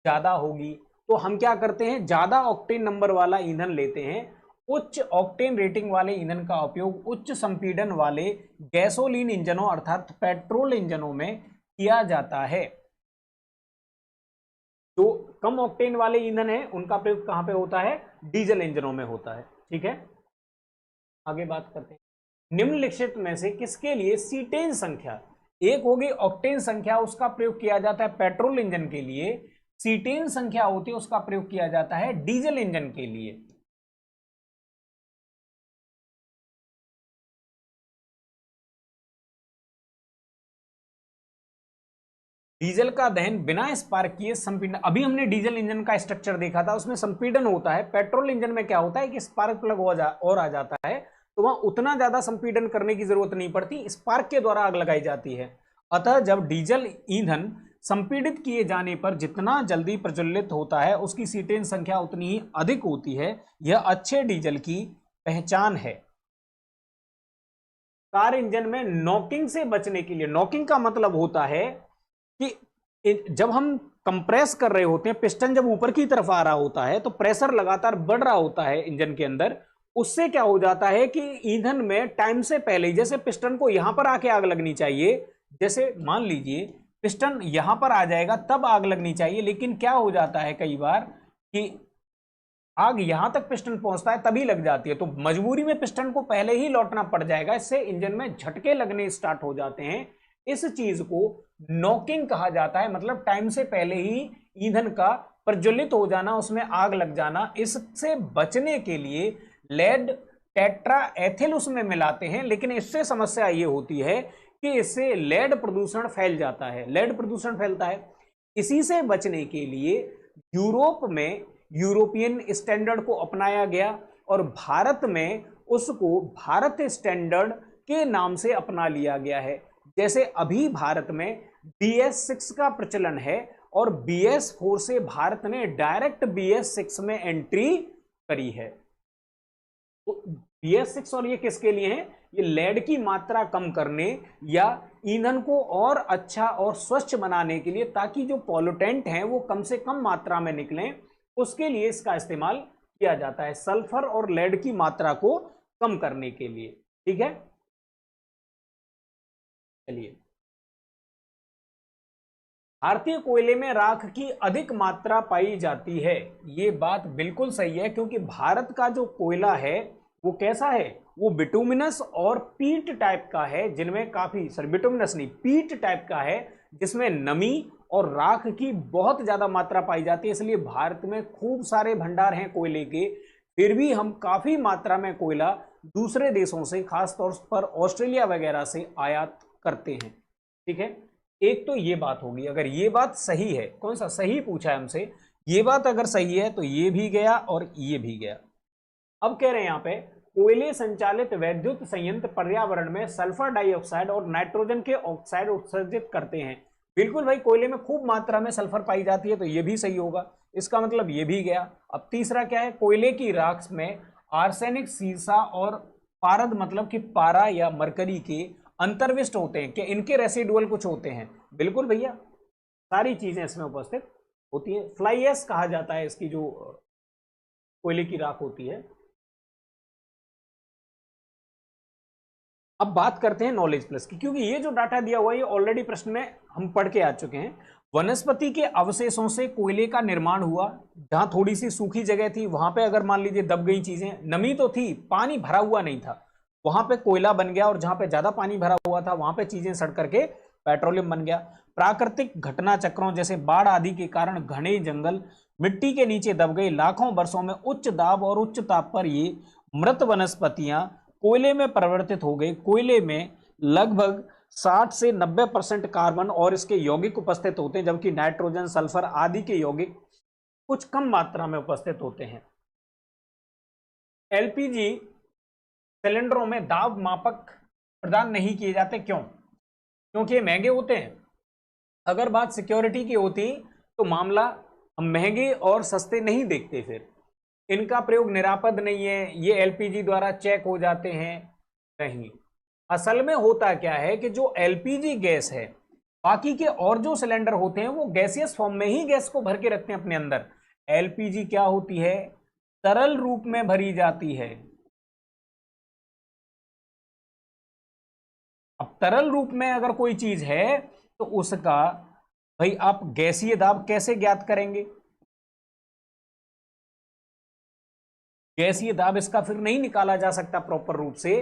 ज्यादा होगी। तो हम क्या करते हैं, ज्यादा ऑक्टेन नंबर वाला ईंधन लेते हैं। उच्च ऑक्टेन रेटिंग वाले ईंधन का उपयोग उच्च संपीड़न वाले गैसोलीन इंजनों अर्थात पेट्रोल इंजनों में किया जाता है। जो कम ऑक्टेन वाले ईंधन है उनका प्रयोग कहां पे होता है, डीजल इंजनों में होता है। ठीक है, आगे बात करते हैं। निम्नलिखित में से किसके लिए सीटेन संख्या, एक होगी ऑक्टेन संख्या, उसका प्रयोग किया जाता है पेट्रोल इंजन के लिए। सीटेन संख्या होती है, उसका प्रयोग किया जाता है डीजल इंजन के लिए। डीजल का दहन बिना स्पार्क किए संपीड़न, अभी हमने डीजल इंजन का स्ट्रक्चर देखा था, उसमें संपीड़न होता है। पेट्रोल इंजन में क्या होता है कि स्पार्क प्लग और आ जाता है, तो वहां उतना ज्यादा संपीड़न करने की जरूरत नहीं पड़ती, स्पार्क के द्वारा आग लगाई जाती है। अतः जब डीजल ईंधन संपीड़ित किए जाने पर जितना जल्दी प्रज्वलित होता है, उसकी सीटेन संख्या उतनी ही अधिक होती है। यह अच्छे डीजल की पहचान है। कार इंजन में नॉकिंग से बचने के लिए, नॉकिंग का मतलब होता है कि जब हम कंप्रेस कर रहे होते हैं, पिस्टन जब ऊपर की तरफ आ रहा होता है तो प्रेशर लगातार बढ़ रहा होता है इंजन के अंदर। उससे क्या हो जाता है कि ईंधन में टाइम से पहले, जैसे पिस्टन को यहां पर आके आग लगनी चाहिए, जैसे मान लीजिए पिस्टन यहां पर आ जाएगा तब आग लगनी चाहिए, लेकिन क्या हो जाता है कई बार कि आग यहां तक पिस्टन पहुंचता है तभी लग जाती है, तो मजबूरी में पिस्टन को पहले ही लौटना पड़ जाएगा। इससे इंजन में झटके लगने स्टार्ट हो जाते हैं। इस चीज को नॉकिंग कहा जाता है, मतलब टाइम से पहले ही ईंधन का प्रज्वलित हो जाना, उसमें आग लग जाना। इससे बचने के लिए लेड टेट्रा एथिल उसमें मिलाते हैं, लेकिन इससे समस्या ये होती है कि इससे लेड प्रदूषण फैल जाता है, लेड प्रदूषण फैलता है। इसी से बचने के लिए यूरोप में यूरोपियन स्टैंडर्ड को अपनाया गया और भारत में उसको भारत स्टैंडर्ड के नाम से अपना लिया गया है। जैसे अभी भारत में BS6 का प्रचलन है और BS4 से भारत ने डायरेक्ट BS6 में एंट्री करी है। तो BS6 और ये किसके लिए है, ये लेड की मात्रा कम करने या ईंधन को और अच्छा और स्वच्छ बनाने के लिए, ताकि जो पॉल्यूटेंट हैं वो कम से कम मात्रा में निकलें, उसके लिए इसका इस्तेमाल किया जाता है, सल्फर और लेड की मात्रा को कम करने के लिए। ठीक है, चलिए भारतीय कोयले में राख की अधिक मात्रा पाई जाती है। ये बात बिल्कुल सही है, क्योंकि भारत का जो कोयला है वो कैसा है, वो बिटुमिनस और पीट टाइप का है, जिनमें काफी, सॉरी बिटुमिनस नहीं, पीट टाइप का है, जिसमें नमी और राख की बहुत ज्यादा मात्रा पाई जाती है। इसलिए भारत में खूब सारे भंडार हैं कोयले के, फिर भी हम काफी मात्रा में कोयला दूसरे देशों से, खासतौर पर ऑस्ट्रेलिया वगैरह से आयात करते हैं। ठीक है, एक तो ये बात होगी। अगर ये बात सही है, कौन सा सही पूछा है हमसे, ये बात अगर सही है तो ये भी गया और ये भी गया। अब कह रहे हैं यहां पे, कोयले संचालित वैद्युत संयंत्र पर्यावरण में सल्फर डाइऑक्साइड और नाइट्रोजन के ऑक्साइड उत्सर्जित करते हैं। बिल्कुल भाई, कोयले में खूब मात्रा में सल्फर पाई जाती है, तो ये भी सही होगा, इसका मतलब ये भी गया। अब तीसरा क्या है, कोयले की राख में आर्सेनिक, सीसा और पारद मतलब कि पारा या मरकरी के अंतर्विष्ट होते हैं, कि इनके रेसिडुअल कुछ होते हैं। बिल्कुल भैया, सारी चीजें इसमें उपस्थित होती है। फ्लाई ऐश कहा जाता है इसकी जो कोयले की राख होती है। अब बात करते हैं नॉलेज प्लस की, क्योंकि ये जो डाटा दिया हुआ है ये ऑलरेडी प्रश्न में हम पढ़ के आ चुके हैं। वनस्पति के अवशेषों से कोयले का निर्माण हुआ। जहां थोड़ी सी सूखी जगह थी वहां पे अगर मान लीजिए दब गई चीजें, नमी तो थी, पानी भरा हुआ नहीं था, वहां पे कोयला बन गया, और जहां पे ज्यादा पानी भरा हुआ था वहां पे चीजें सड़ करके पेट्रोलियम बन गया। प्राकृतिक घटना चक्रों जैसे बाढ़ आदि के कारण घने जंगल मिट्टी के नीचे दब गए। लाखों वर्षों में उच्च दाब और उच्च ताप पर ये मृत वनस्पतियां कोयले में परिवर्तित हो गई। कोयले में लगभग 60 से 90% कार्बन और इसके यौगिक उपस्थित होते हैं, जबकि नाइट्रोजन, सल्फर आदि के यौगिक कुछ कम मात्रा में उपस्थित होते हैं। एलपीजी सिलेंडरों में दाब मापक प्रदान नहीं किए जाते, क्यों? क्योंकि ये महंगे होते हैं। अगर बात सिक्योरिटी की होती तो मामला हम महंगे और सस्ते नहीं देखते, फिर इनका प्रयोग निरापद नहीं है, ये एलपीजी द्वारा चेक हो जाते हैं, नहीं। असल में होता क्या है कि जो एलपीजी गैस है, बाकी के और जो सिलेंडर होते हैं वो गैसियस फॉर्म में ही गैस को भर के रखते हैं अपने अंदर। एलपीजी क्या होती है, तरल रूप में भरी जाती है। अब तरल रूप में अगर कोई चीज है तो उसका भाई आप गैसीय दाब कैसे ज्ञात करेंगे? गैसीय दाब इसका फिर नहीं निकाला जा सकता प्रॉपर रूप से,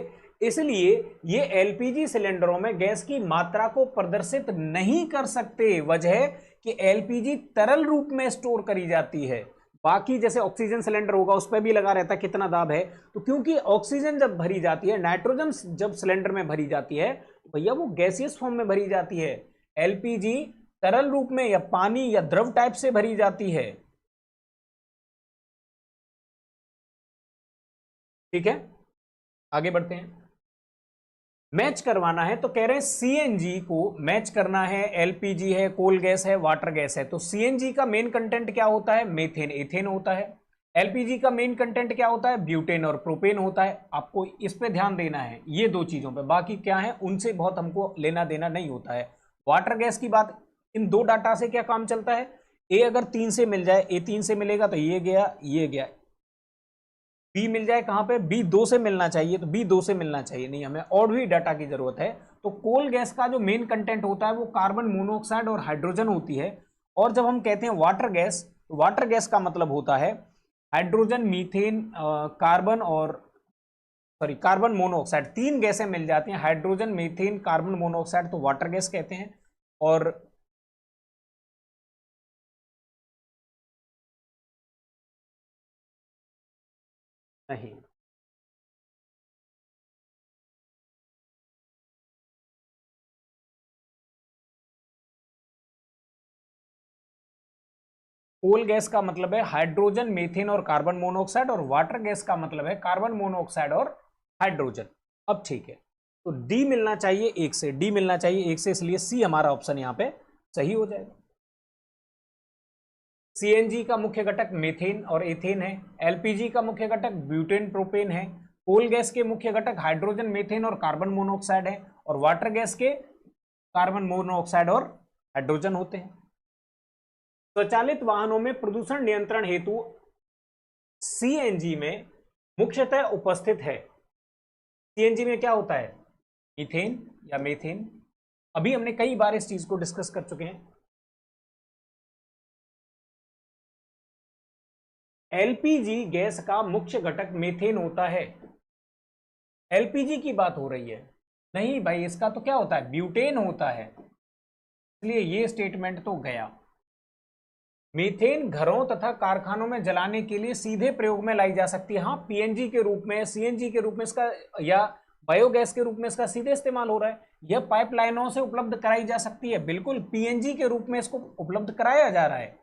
इसलिए ये एलपीजी सिलेंडरों में गैस की मात्रा को प्रदर्शित नहीं कर सकते। वजह कि एलपीजी तरल रूप में स्टोर करी जाती है। बाकी जैसे ऑक्सीजन सिलेंडर होगा उस पर भी लगा रहता है कितना दाब है, तो क्योंकि ऑक्सीजन जब भरी जाती है, नाइट्रोजन जब सिलेंडर में भरी जाती है, भैया वो गैसियस फॉर्म में भरी जाती है। एलपीजी तरल रूप में या पानी या द्रव टाइप से भरी जाती है। ठीक है, आगे बढ़ते हैं। मैच करवाना है तो कह रहे हैं सीएनजी को मैच करना है। एलपीजी है, कोल गैस है, वाटर गैस है, तो सीएनजी का मेन कंटेंट क्या होता है, मीथेन एथेन होता है। एलपीजी का मेन कंटेंट क्या होता है, ब्यूटेन और प्रोपेन होता है। आपको इस पे ध्यान देना है, ये दो चीजों पे, बाकी क्या है उनसे बहुत हमको लेना देना नहीं होता है। वाटर गैस की बात, इन दो डाटा से क्या काम चलता है, ए अगर 3 से मिल जाए, ए 3 से मिलेगा तो ये गया, ये गया। बी मिल जाए कहां पे, बी 2 से मिलना चाहिए तो बी 2 से मिलना चाहिए, नहीं, हमें और भी डाटा की जरूरत है। तो कोल गैस का जो मेन कंटेंट होता है वो कार्बन मोनोऑक्साइड और हाइड्रोजन होती है। और जब हम कहते हैं वाटर गैस, तो वाटर गैस का मतलब होता है हाइड्रोजन, मीथेन, कार्बन और सॉरी कार्बन मोनोऑक्साइड, 3 गैसें मिल जाती हैं, हाइड्रोजन, मीथेन, कार्बन मोनोऑक्साइड, तो वाटर गैस कहते हैं। और नहीं, कोल गैस का मतलब है हाइड्रोजन, मीथेन और कार्बन मोनोऑक्साइड, और वाटर गैस का मतलब है कार्बन मोनोऑक्साइड और हाइड्रोजन। अब ठीक है, तो डी मिलना चाहिए एक से, डी मिलना चाहिए एक से, इसलिए सी हमारा ऑप्शन यहां पे सही हो जाएगा। सीएनजी का मुख्य घटक मीथेन और एथेन है। एलपीजी का मुख्य घटक ब्यूटेन प्रोपेन है। कोल गैस के मुख्य घटक हाइड्रोजन, मीथेन और कार्बन मोनोऑक्साइड है। और वाटर गैस के कार्बन मोनोऑक्साइड और हाइड्रोजन होते हैं। स्वचालित वाहनों में प्रदूषण नियंत्रण हेतु सीएनजी में मुख्यतः उपस्थित है। सीएनजी में क्या होता है, मीथेन या मीथेन। अभी हमने कई बार इस चीज को डिस्कस कर चुके हैं। एलपीजी गैस का मुख्य घटक मीथेन होता है। एलपीजी की बात हो रही है, नहीं भाई, इसका तो क्या होता है, ब्यूटेन होता है, इसलिए ये स्टेटमेंट तो गया। मीथेन घरों तथा कारखानों में जलाने के लिए सीधे प्रयोग में लाई जा सकती है। हाँ, पीएनजी के रूप में, सीएनजी के रूप में इसका, या बायोगैस के रूप में इसका सीधे इस्तेमाल हो रहा है। यह पाइपलाइनों से उपलब्ध कराई जा सकती है, बिल्कुल पीएनजी के रूप में इसको उपलब्ध कराया जा रहा है।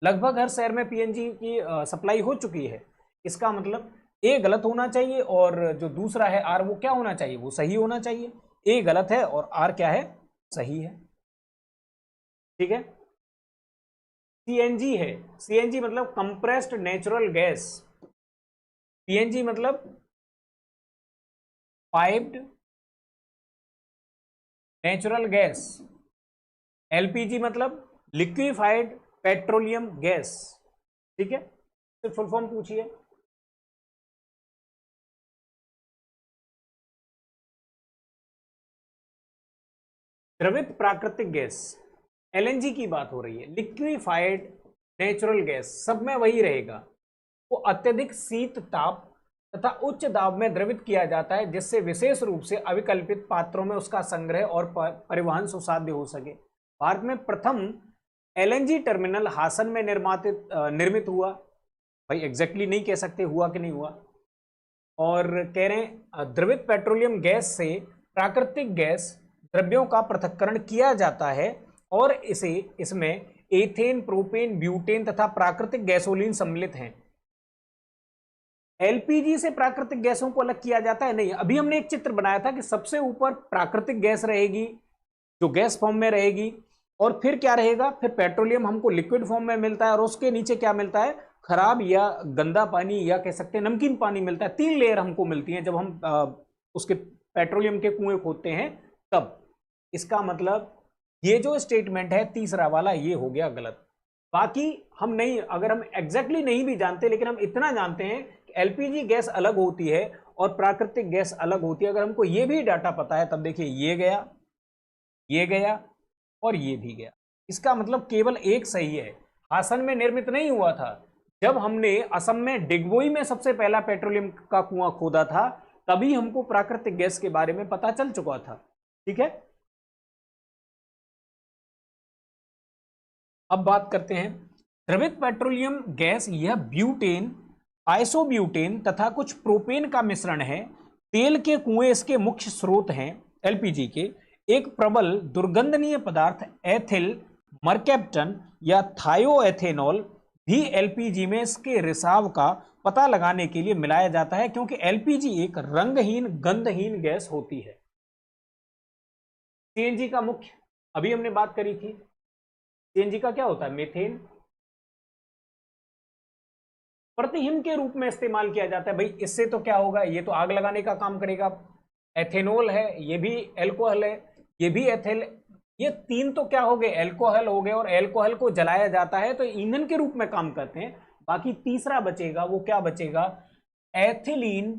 लगभग हर शहर में पीएनजी की सप्लाई हो चुकी है। इसका मतलब ए गलत होना चाहिए और जो दूसरा है आर, वो क्या होना चाहिए, वो सही होना चाहिए। ए गलत है और आर क्या है, सही है। ठीक है। सीएनजी है, सीएनजी मतलब कंप्रेस्ड नेचुरल गैस, पीएनजी मतलब पाइप्ड नेचुरल गैस, एलपीजी मतलब लिक्विफाइड पेट्रोलियम गैस। ठीक है, तो फुल फॉर्म पूछिए। द्रवित प्राकृतिक गैस, एलएनजी की बात हो रही है। लिक्विफाइड नेचुरल गैस, सब में वही रहेगा। वो अत्यधिक शीत ताप तथा उच्च दाब में द्रवित किया जाता है, जिससे विशेष रूप से अविकल्पित पात्रों में उसका संग्रह और परिवहन सुसाध्य हो सके। भारत में प्रथम एलएनजी टर्मिनल हासन में निर्मित हुआ। भाई एग्जैक्टली नहीं कह सकते हुआ कि नहीं हुआ। और कह रहे हैं द्रवित पेट्रोलियम गैस से प्राकृतिक गैस द्रव्यों का पृथक्करण किया जाता है और इसमें एथेन, प्रोपेन, ब्यूटेन तथा प्राकृतिक गैसोलीन सम्मिलित हैं। एलपीजी से प्राकृतिक गैसों को अलग किया जाता है, नहीं। अभी हमने एक चित्र बनाया था कि सबसे ऊपर प्राकृतिक गैस रहेगी जो गैस फॉर्म में रहेगी, और फिर क्या रहेगा, फिर पेट्रोलियम हमको लिक्विड फॉर्म में मिलता है, और उसके नीचे क्या मिलता है, खराब या गंदा पानी या कह सकते हैं नमकीन पानी मिलता है। 3 लेयर हमको मिलती हैं जब हम उसके पेट्रोलियम के कुएं खोदते हैं तब। इसका मतलब ये जो स्टेटमेंट है तीसरा वाला, ये हो गया गलत। बाकी हम नहीं, अगर हम एग्जैक्टली नहीं भी जानते, लेकिन हम इतना जानते हैं कि एलपीजी गैस अलग होती है और प्राकृतिक गैस अलग होती है। अगर हमको ये भी डाटा पता है तब देखिए ये गया, ये गया और ये भी गया। इसका मतलब केवल एक सही है। हासन में निर्मित नहीं हुआ था। जब हमने असम में डिगबोई में सबसे पहला पेट्रोलियम का कुआं खोदा था, तभी हमको प्राकृतिक गैस के बारे में पता चल चुका था। ठीक है, अब बात करते हैं द्रवित पेट्रोलियम गैस। यह ब्यूटेन, आइसोब्यूटेन तथा कुछ प्रोपेन का मिश्रण है। तेल के कुएं इसके मुख्य स्रोत हैं। एलपीजी के एक प्रबल दुर्गंधनीय पदार्थ एथिल मर्केप्टन या थायोएथेनॉल भी एलपीजी में इसके रिसाव का पता लगाने के लिए मिलाया जाता है, क्योंकि एलपीजी एक रंगहीन गंधहीन गैस होती है। सीएनजी का मुख्य, अभी हमने बात करी थी, सीएनजी का क्या होता है, मीथेन। प्रतिहिम के रूप में इस्तेमाल किया जाता है। भाई इससे तो क्या होगा, ये तो आग लगाने का काम करेगा। एथेनॉल है, ये भी एल्कोहल है, ये भी एथिल, ये 3 तो क्या हो गए, एल्कोहल हो गए, और एल्कोहल को जलाया जाता है तो ईंधन के रूप में काम करते हैं। बाकी तीसरा बचेगा, वो क्या बचेगा, एथिलीन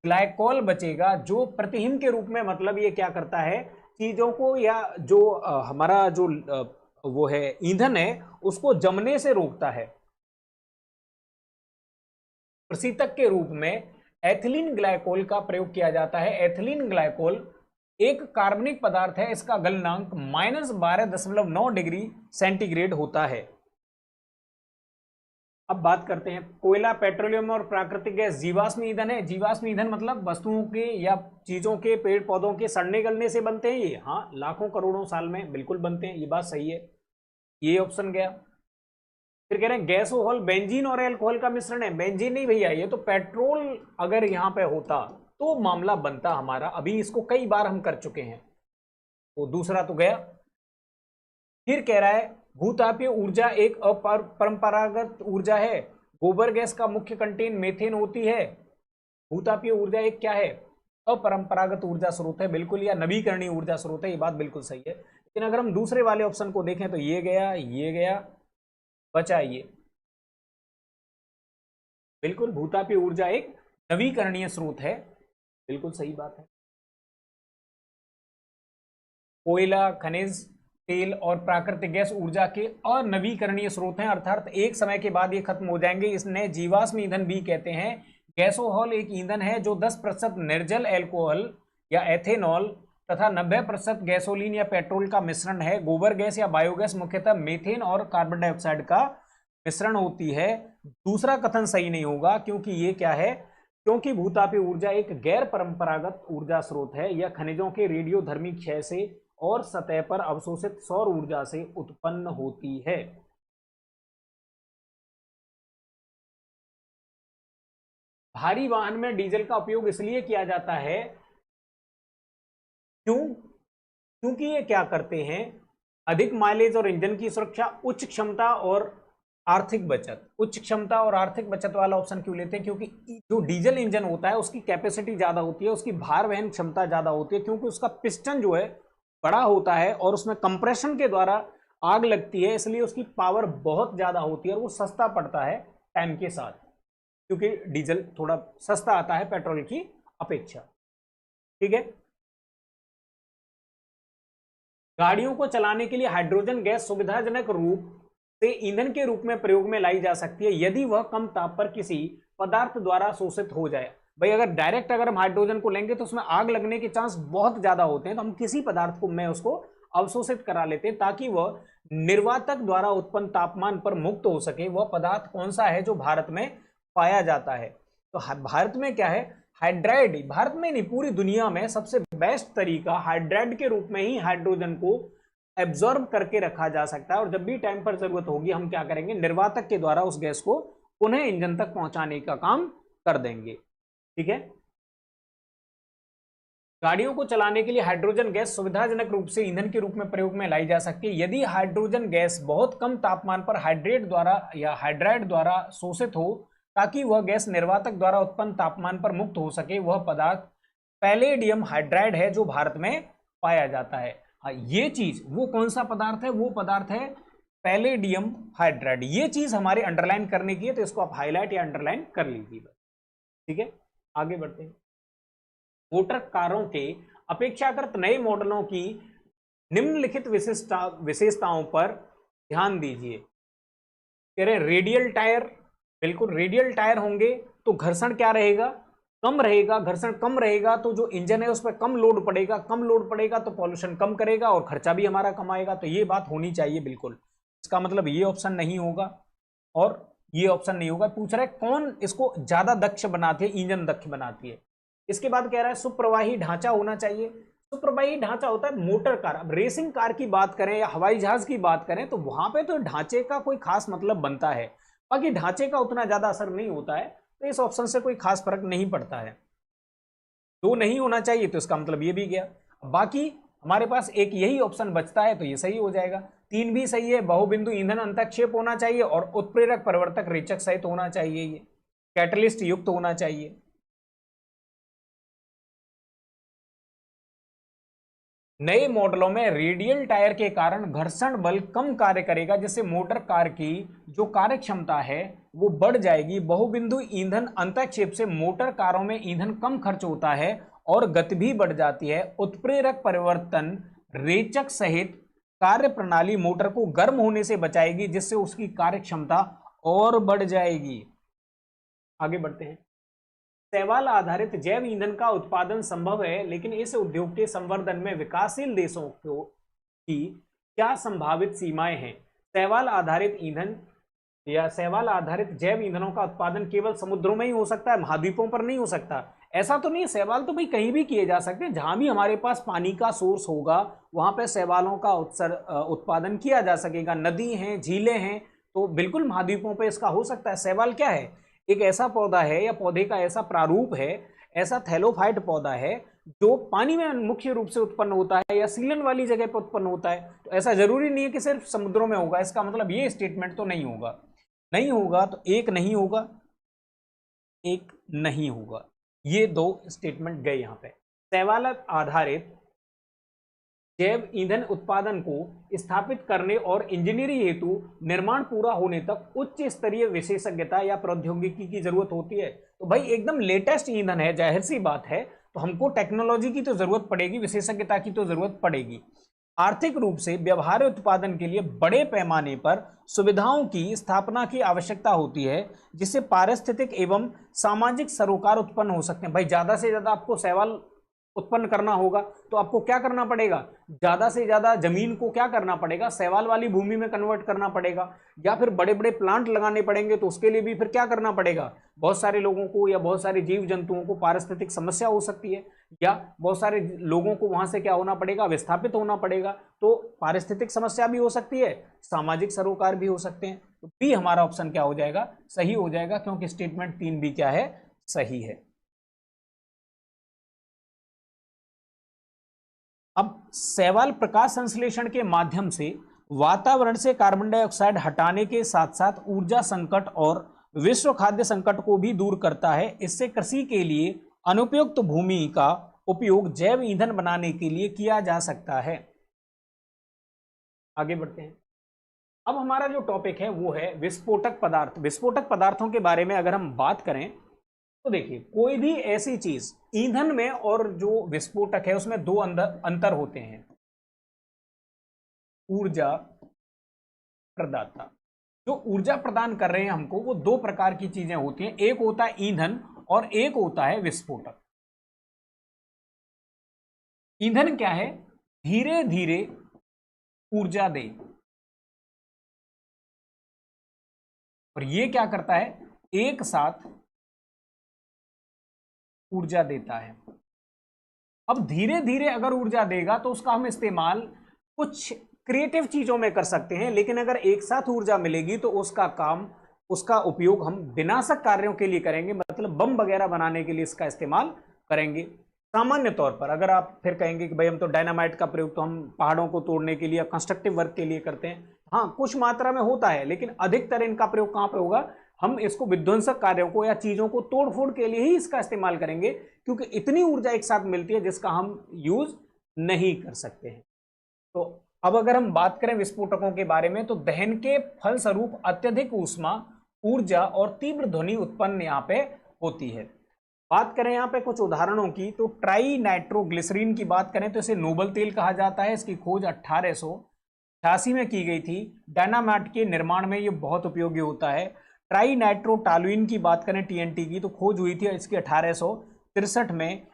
ग्लाइकोल बचेगा, जो प्रतिहिम के रूप में, मतलब ये क्या करता है, चीजों को या जो हमारा जो वो है ईंधन है उसको जमने से रोकता है। प्रशीतक के रूप में एथिलीन ग्लाइकोल का प्रयोग किया जाता है। एथिलीन ग्लाइकोल एक कार्बनिक पदार्थ है, इसका गलनांक -12.9 डिग्री सेंटीग्रेड होता है। अब बात करते हैं कोयला, पेट्रोलियम और प्राकृतिक गैस जीवाश्म ईंधन है। जीवाश्म ईंधन मतलब वस्तुओं के या चीजों के, पेड़ पौधों के सड़ने गलने से बनते हैं ये। हाँ, लाखों करोड़ों साल में बिल्कुल बनते हैं, ये बात सही है, ये ऑप्शन गया। फिर कह रहे हैं गैसोहॉल बेंजीन और अल्कोहल का मिश्रण है। बेंजीन नहीं भैया, ये तो पेट्रोल अगर यहां पे होता तो मामला बनता हमारा। अभी इसको कई बार हम कर चुके हैं, वो दूसरा तो गया। फिर कह रहा है भूतापीय ऊर्जा एक अपरंपरागत ऊर्जा है। गोबर गैस का मुख्य कंटेन मेथेन होती है। भूतापीय ऊर्जा एक क्या है, अपरंपरागत ऊर्जा स्रोत है, बिल्कुल, या नवीकरणीय ऊर्जा स्रोत है, ये बात बिल्कुल सही है। लेकिन अगर हम दूसरे वाले ऑप्शन को देखें तो ये गया, ये गया, बचा ये। बिल्कुल, भूतापीय ऊर्जा एक नवीकरणीय स्रोत है, बिल्कुल सही बात है। कोयला खनिज तेल और प्राकृतिक गैस ऊर्जा के अनवीकरणीय स्रोत हैं, अर्थात एक समय के बाद ये खत्म हो जाएंगे। इसने जीवाश्म ईंधन भी कहते हैं। गैसोहॉल एक ईंधन है जो 10% निर्जल एल्कोहल या एथेनॉल तथा 90% गैसोलीन या पेट्रोल का मिश्रण है। गोबर गैस या बायोगैस मुख्यतः मीथेन और कार्बन डाइऑक्साइड का मिश्रण होती है। दूसरा कथन सही नहीं होगा, क्योंकि ये क्या है, क्योंकि भूतापीय ऊर्जा एक गैर परंपरागत ऊर्जा स्रोत है। यह खनिजों के रेडियोधर्मी क्षय से और सतह पर अवशोषित सौर ऊर्जा से उत्पन्न होती है। भारी वाहन में डीजल का उपयोग इसलिए किया जाता है, क्योंकि ये क्या करते हैं, अधिक माइलेज और इंजन की सुरक्षा, उच्च क्षमता और आर्थिक बचत। उच्च क्षमता और आर्थिक बचत वाला ऑप्शन क्यों लेते हैं, क्योंकि जो डीजल इंजन होता है उसकी कैपेसिटी ज्यादा होती है, उसकी भार वहन क्षमता ज्यादा होती है, क्योंकि उसका पिस्टन जो है बड़ा होता है और उसमें कंप्रेशन के द्वारा आग लगती है, इसलिए उसकी पावर बहुत ज्यादा होती है और वो सस्ता पड़ता है टाइम के साथ, क्योंकि डीजल थोड़ा सस्ता आता है पेट्रोल की अपेक्षा। ठीक है। गाड़ियों को चलाने के लिए हाइड्रोजन गैस सुविधाजनक रूप से ईंधन के रूप में प्रयोग में लाई जा सकती है यदि वह कम ताप पर किसी पदार्थ द्वारा शोषित हो जाए। भाई अगर हम हाइड्रोजन को लेंगे तो उसमें आग लगने के चांस बहुत ज्यादा होते हैं, तो हम किसी पदार्थ को में उसको अवशोषित करा लेते हैं ताकि वह निर्वातक द्वारा उत्पन्न तापमान पर मुक्त हो सके। वह पदार्थ कौन सा है जो भारत में पाया जाता है, तो भारत में क्या है, हाइड्राइड। भारत में नहीं, पूरी दुनिया में सबसे बेस्ट तरीका हाइड्राइड के रूप में ही हाइड्रोजन को एब्जॉर्ब करके रखा जा सकता है, और जब भी टाइम पर जरूरत होगी हम क्या करेंगे, निर्वातक के द्वारा उस गैस को पुनः इंजन तक पहुंचाने का काम कर देंगे। ठीक है। गाड़ियों को चलाने के लिए हाइड्रोजन गैस सुविधाजनक रूप से ईंधन के रूप में प्रयोग में लाई जा सकती है यदि हाइड्रोजन गैस बहुत कम तापमान पर हाइड्रेट द्वारा या हाइड्राइड द्वारा शोषित हो, ताकि वह गैस निर्वातक द्वारा उत्पन्न तापमान पर मुक्त हो सके। वह पदार्थ पैलेडियम हाइड्राइड है जो भारत में पाया जाता है। हाँ, ये चीज वो कौन सा पदार्थ है, वो पदार्थ है पैलेडियम हाइड्राइड। ये चीज हमारे अंडरलाइन करने की है, तो इसको आप हाईलाइट या अंडरलाइन कर लीजिए। ठीक है, आगे बढ़ते हैं। मोटर कारों के अपेक्षाकृत नए मॉडलों की निम्नलिखित विशेषताओं पर ध्यान दीजिए। कह रहे रेडियल टायर, बिल्कुल रेडियल टायर होंगे तो घर्षण क्या रहेगा, कम रहेगा। घर्षण कम रहेगा तो जो इंजन है उस पर कम लोड पड़ेगा, कम लोड पड़ेगा तो पॉल्यूशन कम करेगा और खर्चा भी हमारा कम आएगा। तो ये बात होनी चाहिए बिल्कुल। इसका मतलब ये ऑप्शन नहीं होगा और ये ऑप्शन नहीं होगा। पूछ रहा है कौन इसको ज्यादा दक्ष बनाती है, इंजन दक्ष बनाती है। इसके बाद कह रहा है सुप्रवाही ढांचा होना चाहिए। सुप्रवाही ढांचा होता है मोटर कार। अब रेसिंग कार की बात करें या हवाई जहाज की बात करें तो वहां पे तो ढांचे का कोई खास मतलब बनता है, बाकी ढांचे का उतना ज्यादा असर नहीं होता है, तो इस ऑप्शन से कोई खास फर्क नहीं पड़ता है। तो नहीं होना चाहिए तो इसका मतलब ये भी गया। बाकी हमारे पास एक यही ऑप्शन बचता है तो ये सही हो जाएगा। 3 भी सही है। बहुबिंदु ईंधन अंतःक्षेप होना चाहिए और उत्प्रेरक परिवर्तक रेचक सहित होना चाहिए, ये कैटलिस्ट युक्त होना चाहिए। नए मॉडलों में रेडियल टायर के कारण घर्षण बल कम कार्य करेगा, जिससे मोटर कार की जो कार्य क्षमता है वो बढ़ जाएगी। बहुबिंदु ईंधन अंतःक्षेप से मोटर कारों में ईंधन कम खर्च होता है और गति भी बढ़ जाती है। उत्प्रेरक परिवर्तन रेचक सहित कार्य प्रणाली मोटर को गर्म होने से बचाएगी, जिससे उसकी कार्य क्षमता और बढ़ जाएगी। आगे बढ़ते हैं। शैवाल आधारित जैव ईंधन का उत्पादन संभव है, लेकिन इस उद्योग के संवर्धन में विकासशील देशों की क्या संभावित सीमाएं हैं। शैवाल आधारित ईंधन या शैवाल आधारित जैव ईंधनों का उत्पादन केवल समुद्रों में ही हो सकता है, महाद्वीपों पर नहीं हो सकता। ऐसा तो नहीं, शैवाल तो भाई कहीं भी किए जा सकते हैं। जहां भी हमारे पास पानी का सोर्स होगा वहां पर शैवालों का उत्पादन किया जा सकेगा। नदी हैं, झीलें हैं, तो बिल्कुल महाद्वीपों पर इसका हो सकता है। शैवाल क्या है, एक ऐसा पौधा है या पौधे का ऐसा प्रारूप है, ऐसा थैलोफाइट पौधा है जो पानी में मुख्य रूप से उत्पन्न होता है या सीलन वाली जगह पर उत्पन्न होता है। तो ऐसा जरूरी नहीं है कि सिर्फ समुद्रों में होगा। इसका मतलब ये स्टेटमेंट तो नहीं होगा। नहीं होगा तो एक नहीं होगा, एक नहीं होगा। ये 2 स्टेटमेंट गए यहां पे। शैवाल आधारित जैव ईंधन उत्पादन को स्थापित करने और इंजीनियरिंग हेतु निर्माण पूरा होने तक उच्च स्तरीय विशेषज्ञता या प्रौद्योगिकी की जरूरत होती है। तो भाई एकदम लेटेस्ट ईंधन है, जाहिर सी बात है, तो हमको टेक्नोलॉजी की तो जरूरत पड़ेगी, विशेषज्ञता की तो जरूरत पड़ेगी। आर्थिक रूप से व्यवहार्य उत्पादन के लिए बड़े पैमाने पर सुविधाओं की स्थापना की आवश्यकता होती है, जिससे पारिस्थितिक एवं सामाजिक सरोकार उत्पन्न हो सकते हैं। भाई ज्यादा से ज्यादा आपको शैवाल उत्पन्न करना होगा तो आपको क्या करना पड़ेगा, ज्यादा से ज्यादा जमीन को क्या करना पड़ेगा, शैवाल वाली भूमि में कन्वर्ट करना पड़ेगा, या फिर बड़े बड़े प्लांट लगाने पड़ेंगे। तो उसके लिए भी फिर क्या करना पड़ेगा, बहुत सारे लोगों को या बहुत सारे जीव जंतुओं को पारिस्थितिक समस्या हो सकती है, या बहुत सारे लोगों को वहां से क्या होना पड़ेगा, विस्थापित होना पड़ेगा। तो पारिस्थितिक समस्या भी हो सकती है, सामाजिक सरोकार भी हो सकते हैं। तो बी हमारा ऑप्शन क्या हो जाएगा, सही हो जाएगा, क्योंकि स्टेटमेंट 3 भी क्या है, सही है। अब शैवाल प्रकाश संश्लेषण के माध्यम से वातावरण से कार्बन डाइऑक्साइड हटाने के साथ साथ ऊर्जा संकट और विश्व खाद्य संकट को भी दूर करता है। इससे कृषि के लिए अनुपयुक्त भूमि का उपयोग जैव ईंधन बनाने के लिए किया जा सकता है। आगे बढ़ते हैं। अब हमारा जो टॉपिक है वो है विस्फोटक पदार्थ। विस्फोटक पदार्थों के बारे में अगर हम बात करें तो देखिए, कोई भी ऐसी चीज ईंधन में और जो विस्फोटक है उसमें दो अंतर होते हैं। ऊर्जा प्रदाता, जो ऊर्जा प्रदान कर रहे हैं हमको, वो दो प्रकार की चीजें होती हैं। एक होता है ईंधन और एक होता है विस्फोटक। ईंधन क्या है, धीरे धीरे ऊर्जा दे, और ये क्या करता है, एक साथ ऊर्जा देता है। अब धीरे धीरे अगर ऊर्जा देगा तो उसका हम इस्तेमाल कुछ क्रिएटिव चीजों में कर सकते हैं, लेकिन अगर एक साथ ऊर्जा मिलेगी तो उसका काम, उसका उपयोग हम विनाशक कार्यों के लिए करेंगे, मतलब बम वगैरह बनाने के लिए इसका इस्तेमाल करेंगे। सामान्य तौर पर अगर आप फिर कहेंगे कि भाई हम तो डायनामाइट का प्रयोग तो हम पहाड़ों को तोड़ने के लिए, कंस्ट्रक्टिव वर्क के लिए करते हैं, हाँ कुछ मात्रा में होता है, लेकिन अधिकतर इनका प्रयोग कहां पर होगा, हम इसको विध्वंसक कार्यों को या चीजों को तोड़फोड़ के लिए ही इसका इस्तेमाल करेंगे, क्योंकि इतनी ऊर्जा एक साथ मिलती है जिसका हम यूज नहीं कर सकते हैं। तो अब अगर हम बात करें विस्फोटकों के बारे में, तो दहन के फलस्वरूप अत्यधिक ऊष्मा, ऊर्जा और तीव्र ध्वनि उत्पन्न यहाँ पे होती है। बात करें यहाँ पे कुछ उदाहरणों की, तो ट्राई नाइट्रोग्लिसरीन की बात करें तो इसे नोबल तेल कहा जाता है। इसकी खोज 1886 में की गई थी। डायनामाइट के निर्माण में ये बहुत उपयोगी होता है। ट्राई नाइट्रोटॉलुइन की बात करें टीएनटी की, तो खोज हुई थी इसकी 1863 में।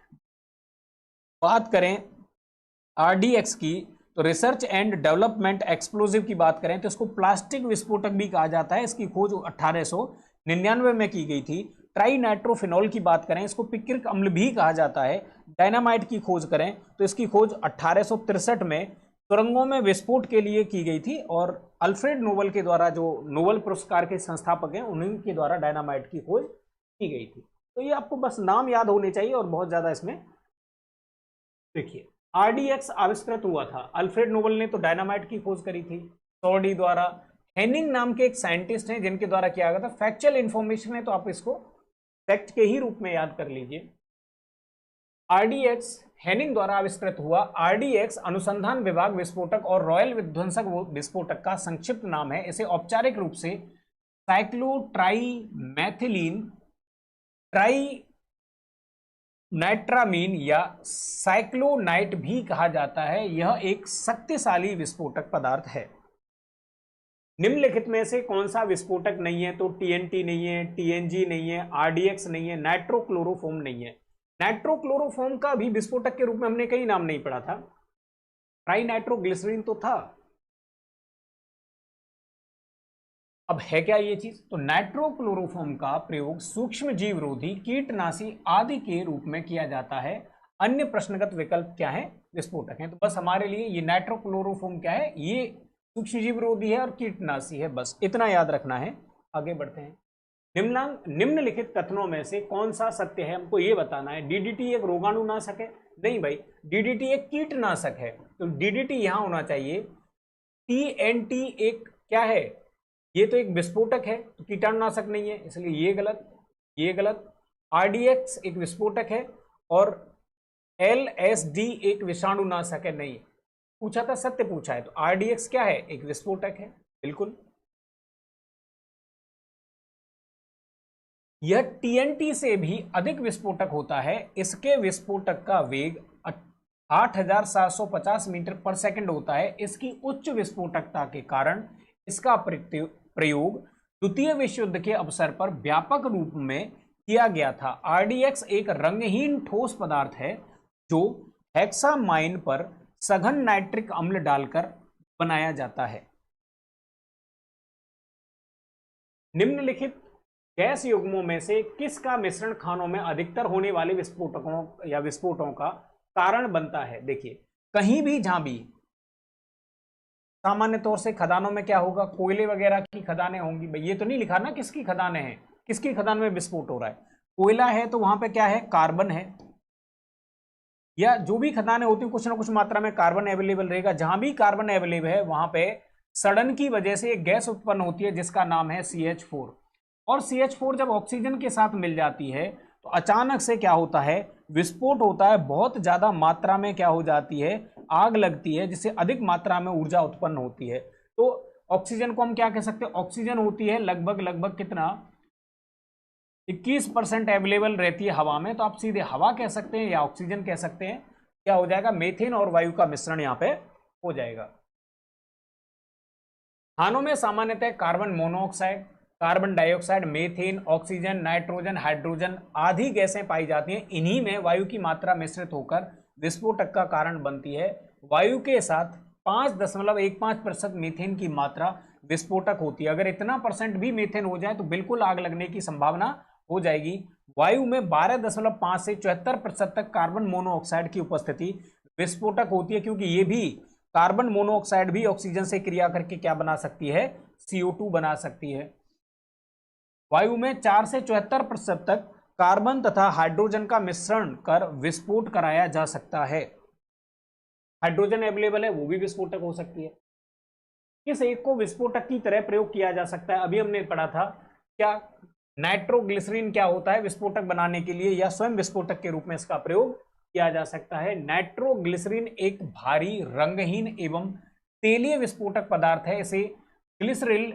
बात करें आरडीएक्स की, तो रिसर्च एंड डेवलपमेंट एक्सप्लोजिव की बात करें तो इसको प्लास्टिक विस्फोटक भी कहा जाता है। इसकी खोज 1899 में की गई थी। ट्राई नाइट्रोफिनॉल की बात करें, इसको पिक्रिक अम्ल भी कहा जाता है। डायनामाइट की खोज करें तो इसकी खोज 1863 में सुरंगों में विस्फोट के लिए की गई थी, और अल्फ्रेड नोबल के द्वारा, जो नोबल पुरस्कार के संस्थापक हैं, उन्हीं के द्वारा डायनामाइट की खोज की गई थी। तो ये आपको बस नाम याद होने चाहिए और बहुत ज्यादा इसमें देखिए। आरडीएक्स आविष्कृत हुआ था, अल्फ्रेड नोबल ने तो डायनामाइट की खोज करी थी सॉडी द्वारा। हेनिंग नाम के एक साइंटिस्ट हैं जिनके द्वारा किया गया था। फैक्चुअल इंफॉर्मेशन है तो आप इसको फैक्ट के ही रूप में याद कर लीजिए। आरडीएक्स हेनिंग द्वारा आविष्कृत हुआ। आरडीएक्स अनुसंधान विभाग विस्फोटक और रॉयल विध्वंसक विस्फोटक का संक्षिप्त नाम है। इसे औपचारिक रूप से साइक्लोट्राइमेथिलीन ट्राई नाइट्रामीन या साइक्लोनाइट भी कहा जाता है। यह एक शक्तिशाली विस्फोटक पदार्थ है। निम्नलिखित में से कौन सा विस्फोटक नहीं है, तो टीएनटी नहीं है, टीएनजी नहीं है, आरडीएक्स नहीं है, नाइट्रोक्लोरोफोम नहीं है। नाइट्रोक्लोरोफोम का भी विस्फोटक के रूप में हमने कहीं नाम नहीं पढ़ा था। ट्राई नाइट्रोग्लिसरीन तो था। अब है क्या ये चीज, तो नाइट्रोक्लोरोफॉर्म का प्रयोग सूक्ष्म जीवरोधी, कीटनाशी आदि के रूप में किया जाता है। अन्य प्रश्नगत विकल्प क्या है, विस्फोटक है। तो बस हमारे लिए ये नाइट्रोक्लोरोफॉर्म क्या है, ये सूक्ष्म जीवरोधी है और कीटनाशी है, बस इतना याद रखना है। आगे बढ़ते हैं। निम्नलिखित कथनों में से कौन सा सत्य है, हमको ये बताना है। डीडीटी एक रोगाणुनाशक है, नहीं भाई, डीडीटी एक कीटनाशक है, तो डीडीटी यहां होना चाहिए। टीएनटी एक क्या है, ये तो एक विस्फोटक है, तो कीटाणुनाशक नहीं है, इसलिए ये गलत, ये गलत। आरडीएक्स एक विस्फोटक है और एलएसडी एक विषाणुनाशक है, नहीं। पूछा था, सत्य पूछा है, तो आरडीएक्स क्या है, एक विस्फोटक है, बिल्कुल। यह टीएनटी से भी अधिक विस्फोटक होता है। इसके विस्फोटक का वेग 8750 मीटर पर सेकंड होता है। इसकी उच्च विस्फोटकता के कारण इसका प्रयोग द्वितीय विश्व युद्ध के अवसर पर व्यापक रूप में किया गया था। आरडीएक्स एक रंगहीन ठोस पदार्थ है जो हेक्सामाइन पर सघन नाइट्रिक अम्ल डालकर बनाया जाता है। निम्नलिखित गैस युग्मों में से किसका मिश्रण खानों में अधिकतर होने वाले विस्फोटकों या विस्फोटों का कारण बनता है? देखिए, कहीं भी जहां भी सामान्य तौर से खदानों में क्या होगा, कोयले वगैरह की खदानें होंगी। भाई ये तो नहीं लिखा ना किसकी खदानें हैं, किसकी खदान में विस्फोट हो रहा है। कोयला है तो वहां पे क्या है, कार्बन है, या जो भी खदानें होती है कुछ ना कुछ मात्रा में कार्बन अवेलेबल रहेगा। जहां भी कार्बन अवेलेबल है वहां पे सड़न की वजह से एक गैस उत्पन्न होती है जिसका नाम है CH4। और CH4 जब ऑक्सीजन के साथ मिल जाती है तो अचानक से क्या होता है, विस्फोट होता है। बहुत ज्यादा मात्रा में क्या हो जाती है, आग लगती है, जिससे अधिक मात्रा में ऊर्जा उत्पन्न होती है। तो ऑक्सीजन को हम क्या कह सकते हैं, ऑक्सीजन होती है लगभग कितना, 21% अवेलेबल रहती है हवा में। तो आप सीधे हवा कह सकते हैं या ऑक्सीजन कह सकते हैं। क्या हो जाएगा, मीथेन और वायु का मिश्रण यहां पे हो जाएगा। खानों में सामान्यतः carbon monoxide, carbon dioxide, methane, oxygen, nitrogen, hydrogen आदि गैसें पाई जाती हैं। इन्हीं में वायु की मात्रा मिश्रित होकर विस्फोटक का कारण बनती है। वायु के साथ 5.15% मीथेन की मात्रा विस्फोटक होती है। अगर इतना % भी मीथेन हो जाए तो बिल्कुल आग लगने की संभावना हो जाएगी। वायु में 12.5 से 74% तक कार्बन मोनोऑक्साइड की उपस्थिति विस्फोटक होती है, क्योंकि ये भी कार्बन मोनोऑक्साइड भी ऑक्सीजन से क्रिया करके क्या बना सकती है, CO2 बना सकती है। वायु में 4 से 74% तक कार्बन तथा हाइड्रोजन का मिश्रण कर विस्फोट कराया जा सकता है। हाइड्रोजन अवेलेबल है, वो भी विस्फोटक हो सकती है। किस एक को विस्फोटक की तरह प्रयोग किया जा सकता है? अभी हमने पढ़ा था क्या, नाइट्रोग्लिसरीन क्या होता है विस्फोटक बनाने के लिए, या स्वयं विस्फोटक के रूप में इसका प्रयोग किया जा सकता है। नाइट्रोग्लिसरीन एक भारी रंगहीन एवं तेलीय विस्फोटक पदार्थ है। इसे ग्लिसरील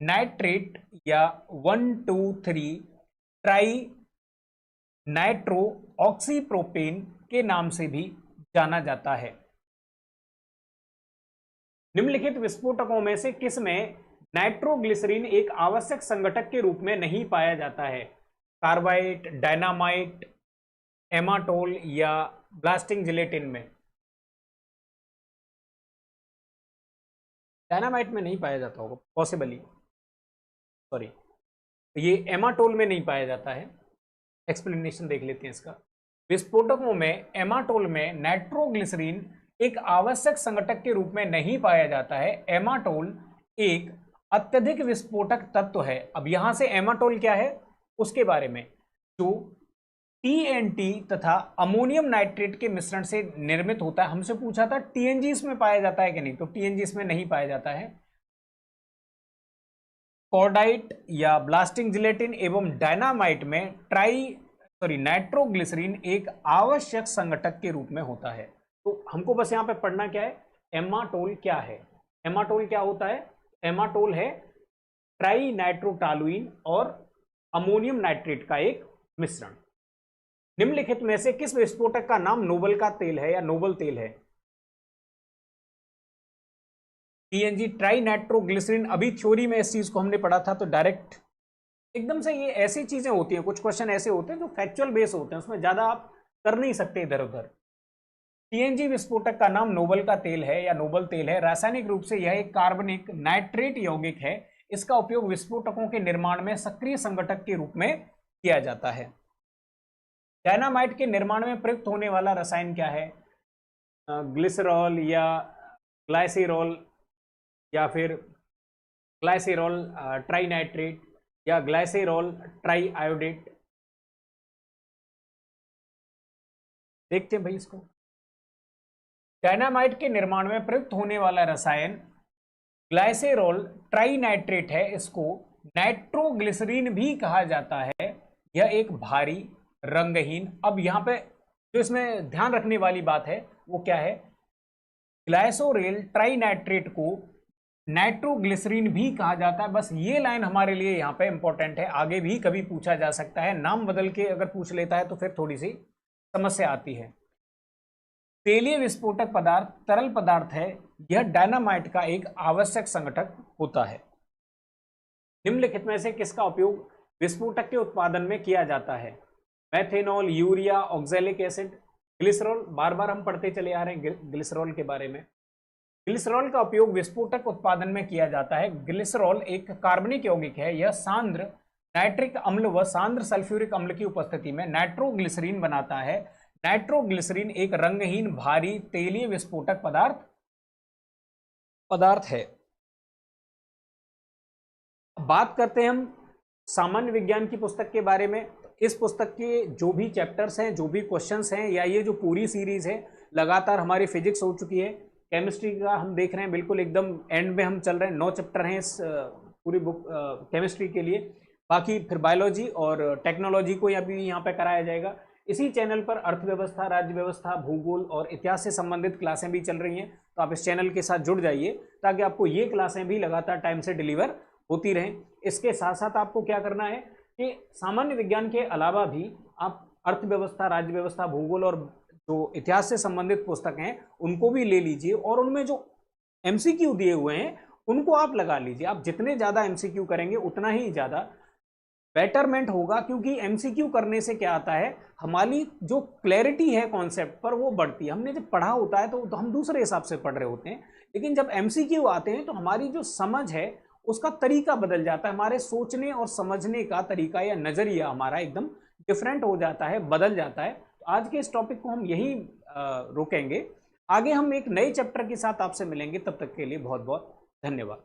नाइट्रेट या 1,2,3 ट्राई नाइट्रो ऑक्सीप्रोपेन के नाम से भी जाना जाता है। निम्नलिखित विस्फोटकों में से किस में नाइट्रोग्लिसरीन एक आवश्यक संघटक के रूप में नहीं पाया जाता है? कार्बाइड, डायनामाइट, एमाटोल या ब्लास्टिंग जिलेटिन में? डायनामाइट में नहीं पाया जाता होगा पॉसिबली, सॉरी, ये एमाटोल में नहीं पाया जाता है। एक्सप्लेनेशन देख लेते हैं इसका। विस्फोटकों में एमाटोल में नाइट्रोग्लिसरीन एक आवश्यक संघटक के रूप में नहीं पाया जाता है। एमाटोल एक अत्यधिक विस्फोटक तत्व है। अब यहां से एमाटोल क्या है उसके बारे में, जो TNT तथा अमोनियम नाइट्रेट के मिश्रण से निर्मित होता है। हमसे पूछा था TNG इसमें पाया जाता है कि नहीं, तो TNG इसमें नहीं पाया जाता है। कॉर्डाइट या ब्लास्टिंग जिलेटिन एवं डायनामाइट में नाइट्रोग्लिसरीन एक आवश्यक संघटक के रूप में होता है। तो हमको बस यहां पे पढ़ना क्या है, एमाटोल क्या है। एमाटोल क्या होता है, एमाटोल है ट्राई नाइट्रोटालुइन और अमोनियम नाइट्रेट का एक मिश्रण। निम्नलिखित में से किस विस्फोटक का नाम नोबल का तेल है या नोबल तेल है? TNG trinitroglycerin. अभी थ्योरी में इस चीज को हमने पढ़ा था, तो डायरेक्ट एकदम से ये ऐसी चीजें होती हैं, कुछ क्वेश्चन ऐसे होते हैं जो फैक्चुअल बेस होते हैं, उसमें ज्यादा आप कर नहीं सकते इधर उधर। TNG विस्फोटक का नाम नोबल का तेल है या नोबल तेल है। रासायनिक रूप से यह एक कार्बनिक नाइट्रेट यौगिक है। इसका उपयोग विस्फोटकों के निर्माण में सक्रिय संघटक के रूप में किया जाता है। डायनामाइट के निर्माण में प्रयुक्त होने वाला रसायन क्या है? ग्लिसरॉल या ग्लाइसेरॉल, या फिर ग्लाइसेरॉल ट्राइनाइट्रेट या ग्लाइसेरॉल ट्राइआयोडेट। देखते हैं भाई इसको। डायनामाइट के निर्माण में प्रयुक्त होने वाला रसायन ग्लाइसेरॉल ट्राइनाइट्रेट है। इसको नाइट्रोग्लिसरीन भी कहा जाता है। यह एक भारी रंगहीन, अब यहां पे जो इसमें ध्यान रखने वाली बात है वो क्या है, ग्लाइसोरेल ट्राइनाइट्रेट को नाइट्रोग्लिसरीन भी कहा जाता है। बस ये लाइन हमारे लिए यहाँ पे इंपॉर्टेंट है, आगे भी कभी पूछा जा सकता है। नाम बदल के अगर पूछ लेता है तो फिर थोड़ी सी समस्या आती है। तेलीय विस्फोटक पदार्थ तरल पदार्थ है, यह डायनामाइट का एक आवश्यक संघटक होता है। निम्नलिखित में से किसका उपयोग विस्फोटक के उत्पादन में किया जाता है? Methanol, urea, oxalic acid, glycerol. बार बार हम पढ़ते चले आ रहे हैं ग्लिसरॉल के बारे में। ग्लिसरॉल का उपयोग विस्फोटक उत्पादन में किया जाता है। ग्लिसरॉल एक कार्बनिक यौगिक है, यह सांद्र नाइट्रिक अम्ल व सांद्र सल्फ्यूरिक अम्ल की उपस्थिति में नाइट्रोग्लिसरीन बनाता है। नाइट्रोग्लिसरीन एक रंगहीन भारी तेलीय विस्फोटक पदार्थ है। बात करते हैं हम सामान्य विज्ञान की पुस्तक के बारे में। इस पुस्तक के जो भी चैप्टर्स हैं, जो भी क्वेश्चंस हैं, या ये जो पूरी सीरीज है, लगातार हमारी फिजिक्स हो चुकी है, केमिस्ट्री का हम देख रहे हैं, बिल्कुल एकदम एंड में हम चल रहे हैं। 9 चैप्टर हैं इस पूरी बुक केमिस्ट्री के लिए। बाकी फिर बायोलॉजी और टेक्नोलॉजी को अभी यहाँ पे कराया जाएगा। इसी चैनल पर अर्थव्यवस्था, राज्य व्यवस्था, भूगोल और इतिहास से संबंधित क्लासें भी चल रही हैं, तो आप इस चैनल के साथ जुड़ जाइए ताकि आपको ये क्लासें भी लगातार टाइम से डिलीवर होती रहें। इसके साथ साथ आपको क्या करना है कि सामान्य विज्ञान के अलावा भी आप अर्थव्यवस्था, राज्य व्यवस्था, भूगोल और जो इतिहास से संबंधित पुस्तक हैं उनको भी ले लीजिए, और उनमें जो एमसीक्यू दिए हुए हैं उनको आप लगा लीजिए। आप जितने ज़्यादा एमसीक्यू करेंगे उतना ही ज़्यादा बेटरमेंट होगा, क्योंकि एमसीक्यू करने से क्या आता है, हमारी जो क्लैरिटी है कॉन्सेप्ट पर वो बढ़ती है। हमने जब पढ़ा होता है तो हम दूसरे हिसाब से पढ़ रहे होते हैं, लेकिन जब एमसीक्यू आते हैं तो हमारी जो समझ है उसका तरीका बदल जाता है। हमारे सोचने और समझने का तरीका या नज़रिया हमारा एकदम डिफरेंट हो जाता है, बदल जाता है। तो आज के इस टॉपिक को हम यही रोकेंगे। आगे हम एक नए चैप्टर के साथ आपसे मिलेंगे, तब तक के लिए बहुत बहुत धन्यवाद।